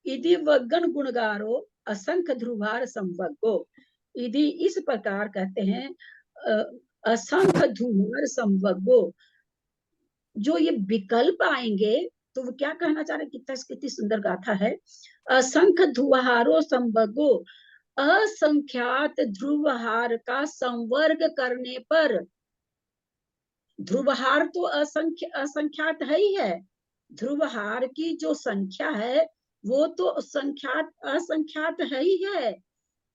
यदि वगन गुणगारो असंख्य ध्रुवार संवगो, यदि इस प्रकार कहते हैं असंख्य ध्रुवार संवगो, जो ये विकल्प आएंगे तो वो क्या कहना चाह रहे हैं, कितनी सुंदर गाथा है। असंख्य ध्रुवहारो संवगो, असंख्यात ध्रुवहार का संवर्ग करने पर, ध्रुवहार तो असंख्यात है ही है, ध्रुवहार की जो संख्या है वो तो असंख्यात है ही है,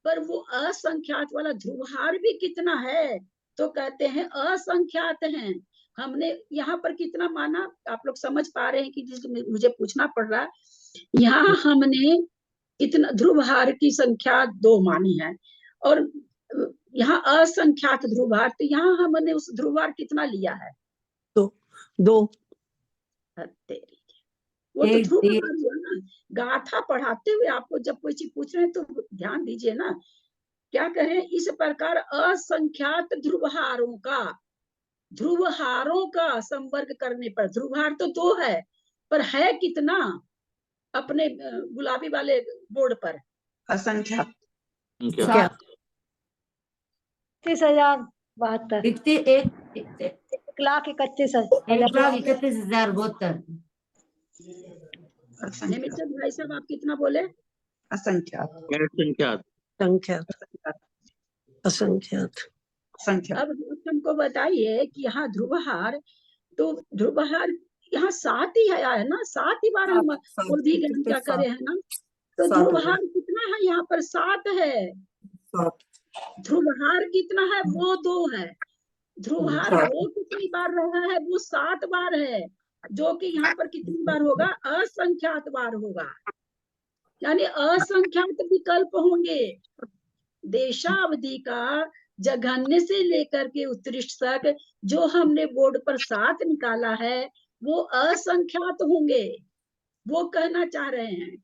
पर वो असंख्यात वाला ध्रुवहार भी कितना है, तो कहते हैं असंख्यात हैं। हमने यहाँ पर कितना माना, आप लोग समझ पा रहे हैं कि जिसमें मुझे पूछना पड़ रहा है, यहाँ हमने कितना ध्रुवहार की संख्या 2 मानी है, और यहाँ असंख्यात ध्रुवहार, तो यहाँ हमने उस ध्रुवहार कितना लिया है, 2। तेरी, वो तो ध्रुवहार हुआ ना। गाथा पढ़ाते हुए आपको जब कोई चीज पूछ रहे हैं तो ध्यान दीजिए ना, क्या करें, इस प्रकार असंख्यात ध्रुवहारों का संवर्ग करने पर, ध्रुवहार तो 2 है, पर है कितना अपने गुलाबी वाले बोर्ड पर, असंख्यात। 31,072, 1,31,072। हेमचंद भाई साहब आप कितना बोले, असंख्यात। असंख्यात। अब तुमको बताइए कि यहाँ ध्रुवहार, तो ध्रुवहार यहाँ 7 ही है ना, 7 ही बार हम अवधि ज्ञान क्या करे हैं ना, तो ध्रुवहार कितना है यहाँ पर, 7 है। ध्रुवहार कितना है, वो 2 है। ध्रुवहार वो कितनी बार रहा है, वो 7 बार है, जो कि यहाँ पर कितनी बार होगा, असंख्यात बार होगा, यानी असंख्यात विकल्प होंगे। देशावधि का जघन्य से लेकर के उत्कृष्ट तक जो हमने बोर्ड पर 7 निकाला है वो असंख्यात होंगे, वो कहना चाह रहे हैं।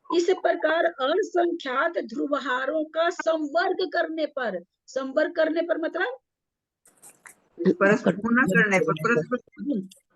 इस प्रकार असंख्यात ध्रुवहारों का संवर्ग करने पर, संवर्ग करने पर मतलब परस्पर गुना करने पर, परस्पर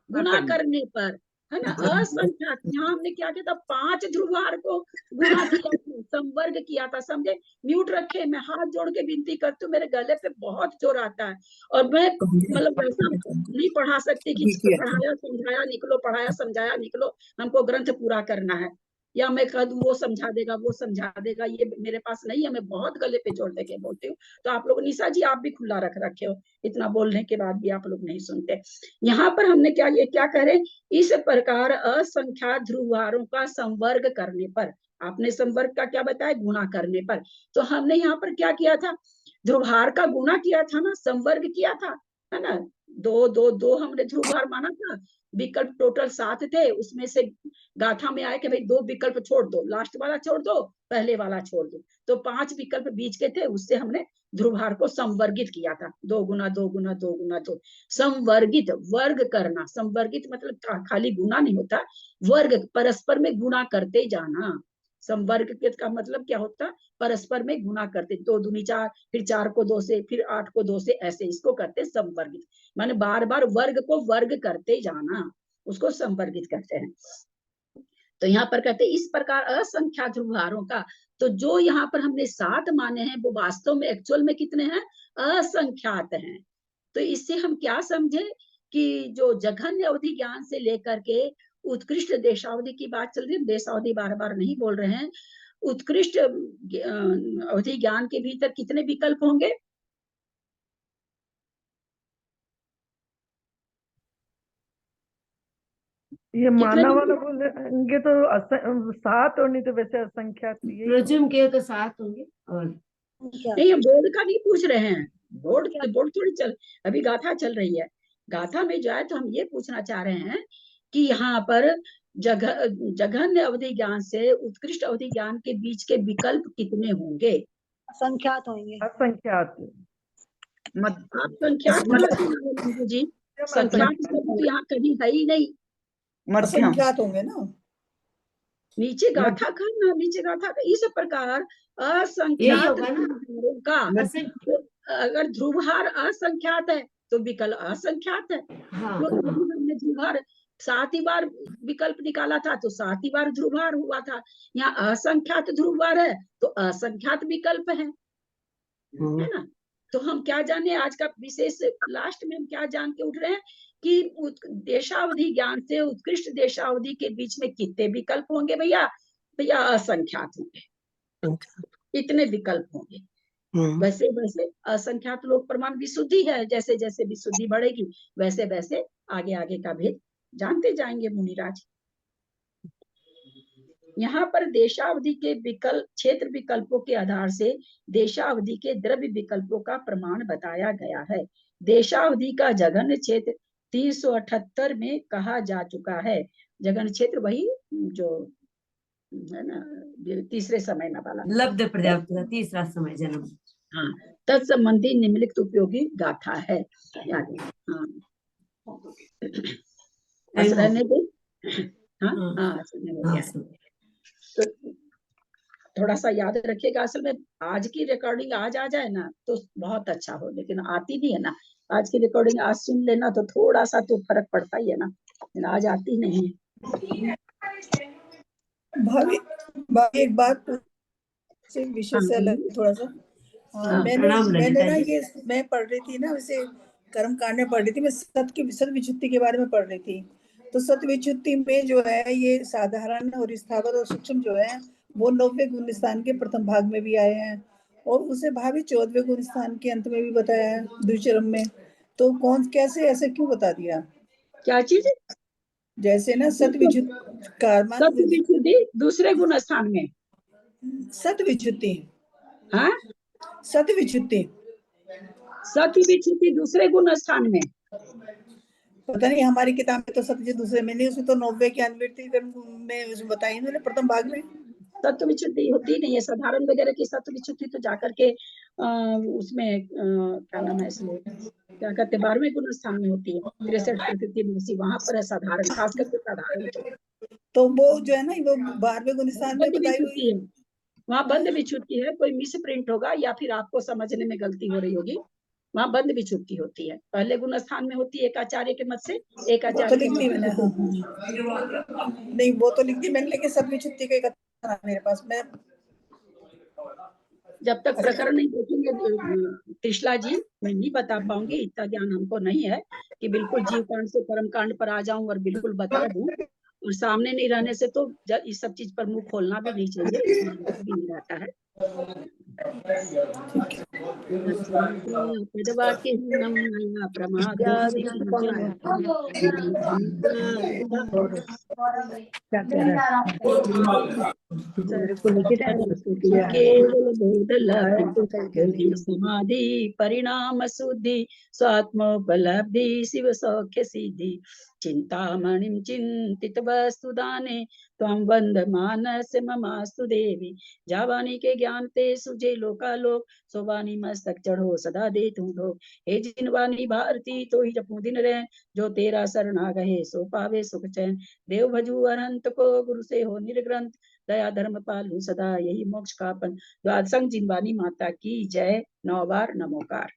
गुना करने पर, है ना, असंख्यात। यहाँ हमने क्या किया था, 5 ध्रुवहार को गुना किया था, संवर्ग किया था, समझे। म्यूट रखे, मैं हाथ जोड़ के विनती करती हूँ, मेरे गले पे बहुत जोर आता है, और मैं मतलब वैसा नहीं पढ़ा सकती कि पढ़ाया समझाया निकलो, पढ़ाया समझाया निकलो, हमको ग्रंथ पूरा करना है, या मैं कह दूं वो समझा देगा वो समझा देगा, ये मेरे पास नहीं है, मैं बहुत गले पे जोड़ देके बोलती हूँ। तो आप लोग, निशा जी आप भी खुला रखे हो, इतना बोलने के बाद भी आप लोग नहीं सुनते। यहाँ पर हमने क्या, ये क्या कह रहे, इस प्रकार असंख्यात ध्रुवहारों का संवर्ग करने पर, आपने संवर्ग का क्या बताया, गुणा करने पर, तो हमने यहाँ पर क्या किया था, ध्रुवहार का गुणा किया था ना, संवर्ग किया था, है ना। 2 2 2 हमने ध्रुवहार माना था, विकल्प टोटल 7 थे, उसमें से गाथा में आया कि भाई 2 विकल्प छोड़ दो, लास्ट वाला छोड़ दो, पहले वाला छोड़ दो, तो 5 विकल्प बीच के थे, उससे हमने ध्रुवहार को संवर्गित किया था, 2 गुना 2 गुना 2 गुना 2, संवर्गित, वर्ग करना, संवर्गित मतलब खाली गुना नहीं होता, वर्ग परस्पर में गुणा करते जाना। संवर्ग का मतलब क्या होता, परस्पर में गुणा करते, 2 दूनी 4, फिर 4 को 2 से, फिर 8 को 2 से, ऐसे इसको कहते हैं संवर्गित, माने बार बार वर्ग को वर्ग करते जाना, उसको संवर्गित कहते हैं। तो यहाँ पर कहते हैं इस प्रकार असंख्यात ध्रुवहारों का, तो जो यहाँ पर हमने 7 माने हैं वो वास्तव में एक्चुअल में कितने हैं, असंख्यात हैं। तो इससे हम क्या समझे कि जो जघन्य अवधि ज्ञान से लेकर के उत्कृष्ट देशावधि की बात चल रही है, देशावधि बार बार नहीं बोल रहे हैं, उत्कृष्ट अवधि ज्ञान के भीतर कितने विकल्प होंगे, ये कितने माना वाला निमित्त बोलेंगे तो 7 और नहीं तो वैसे असंख्यात यही तो। प्रजुम के तो 7 होंगे। और नहीं, हम बोर्ड का नहीं पूछ रहे हैं। बोर्ड थोड़ी चल, अभी गाथा चल रही है। गाथा में जो है तो हम ये पूछना चाह रहे हैं कि यहाँ पर जघन्य अवधि ज्ञान से उत्कृष्ट अवधि ज्ञान के बीच के विकल्प कितने होंगे? संख्यात होंगे। असंख्यात। आप संख्यात कहाँ सुना है मंजू जी? संख्यात शब्द तो यहाँ कहीं है ही नहीं। मध्यम। असंख्यात होंगे ना। नीचे गाथा का ना, नीचे गाथा का इस प्रकार यही असंख्यात होगा ना। ध्रुवहारों का, असंख्य तो अगर ध्रुवहार असंख्यात है तो विकल्प असंख्यात है। हाँ तो अभी हमने ध्रुवहार 7 ही बार विकल्प निकाला था तो 7 ही बार ध्रुवहार हुआ था। यहाँ असंख्यात ध्रुवहार है तो असंख्यात विकल्प है ना। तो हम क्या जाने, आज का विशेष लास्ट में हम क्या जान के उठ रहे हैं कि देशावधि ज्ञान से उत्कृष्ट देशावधि के बीच में कितने विकल्प होंगे भैया? भैया असंख्यात होंगे, इतने विकल्प होंगे। वैसे वैसे असंख्यात लोक प्रमाण विशुद्धि है, जैसे जैसे विशुद्धि बढ़ेगी वैसे वैसे आगे आगे का भेद जानते जाएंगे मुनिराज। यहाँ पर देशावधि के विकल्प, क्षेत्र विकल्पों के आधार से देशावधि के द्रव्य विकल्पों का प्रमाण बताया गया है। देशावधि का जघन्य क्षेत्र 378 में कहा जा चुका है। जघन्य क्षेत्र वही जो है ना तीसरे समय में वाला। लब्ध पर्याप्त का तीसरा समय जन्म। हाँ, तत्संबंधी निम्नलिखित उपयोगी गाथा है। हाँ, बस रहने दे। हाँ हाँ, समय हो गया है। तो थोड़ा सा याद रखिएगा, असल में आज की रिकॉर्डिंग आज आ जाए ना तो बहुत अच्छा हो, लेकिन आती नहीं है ना। आज की रिकॉर्डिंग आज सुन लेना तो थोड़ा सा तो फर्क पड़ता ही है ना, लेकिन आज आती नहीं है। भाभी भाभी एक बात से विषय से अलग थोड़ा सा। मैंने ना ये मैं पढ़ रही थी ना, वैसे कर्म कांड में पढ़ रही थी मैं, सत विचुत्ति के बारे में पढ़ रही थी। तो सत विचुत्ति में जो है ये साधारण और स्थावर और सूक्ष्म जो है वो 9वें गुण स्थान के प्रथम भाग में भी आए हैं, और उसे भाभी 14वें गुण स्थान के अंत में भी बताया है द्विचरम में। तो कौन कैसे ऐसे क्यों बता दिया? क्या चीज? जैसे ना सत विचुत्ति दूसरे गुण स्थान में, सत विचुत्ति, हाँ सत विचुत्ति, सत विचुत्ति दूसरे गुण स्थान में। पता नहीं, हमारी किताब में तो सत्य दूसरे में नहीं, उसमें तो 90 के अन्वृत्ति में उसमें बताई इन्होंने प्रथम भाग में। सत्य विचुत्ति होती नहीं है, साधारण वगैरह की सत्य विचुत्ति तो जाकर के उसमें क्या नाम है इसलिए क्या कहते 12वें गुण स्थान में होती है, 63 प्रकृति में, वहां पर है साधारण, खास करके साधारण। तो वो जो है ना वो 12वें गुण स्थान में बताई हुई है, वहाँ बंद विचुत्ति है। कोई मिस प्रिंट होगा या फिर आपको समझने में गलती हो रही होगी। वहाँ बंद विचुत्ति होती है, पहले गुण स्थान में होती है एक आचार्य के मत से, एक आचार्य के मत से। नहीं वो तो लिख दी मैंने, लेकिन सब विचुत्ति का कथन मेरे पास। मैं जब तक प्रकरण नहीं देखेंगे त्रिशला जी, मैं नहीं बता पाऊंगी, इतना ज्ञान हमको नहीं है कि बिल्कुल जीव कांड से कर्म कांड पर आ जाऊं और बिल्कुल बता दूं। और सामने नहीं रहने से तो इस सब चीज पर मुंह खोलना भी नहीं चाहिए, इतना भी नहीं रहता है। केवल बोध समाधि परिणाम शुद्धि स्वात्मोपलब्धि शिव सौख्य सिद्धि चिंतामणिं चिंतित वस्तु दाने त्वं वंद मानस ममास्तु देवी। जावानी के ज्ञान ते सुझे लोकालोक सोवानी मस्तक चढ़ो सदा दे तू लोग। हे जिनवानी भारती तो ही जपू दिन रहे, जो तेरा शरणा गहे सो पावे सुख चैन। देव भजू अनंत को गुरु से हो निर्ग्रंथ, दया धर्म पालू सदा यही मोक्ष का पन। द्वादशंग जिनवानी माता की जय। 9 बार नमोकार।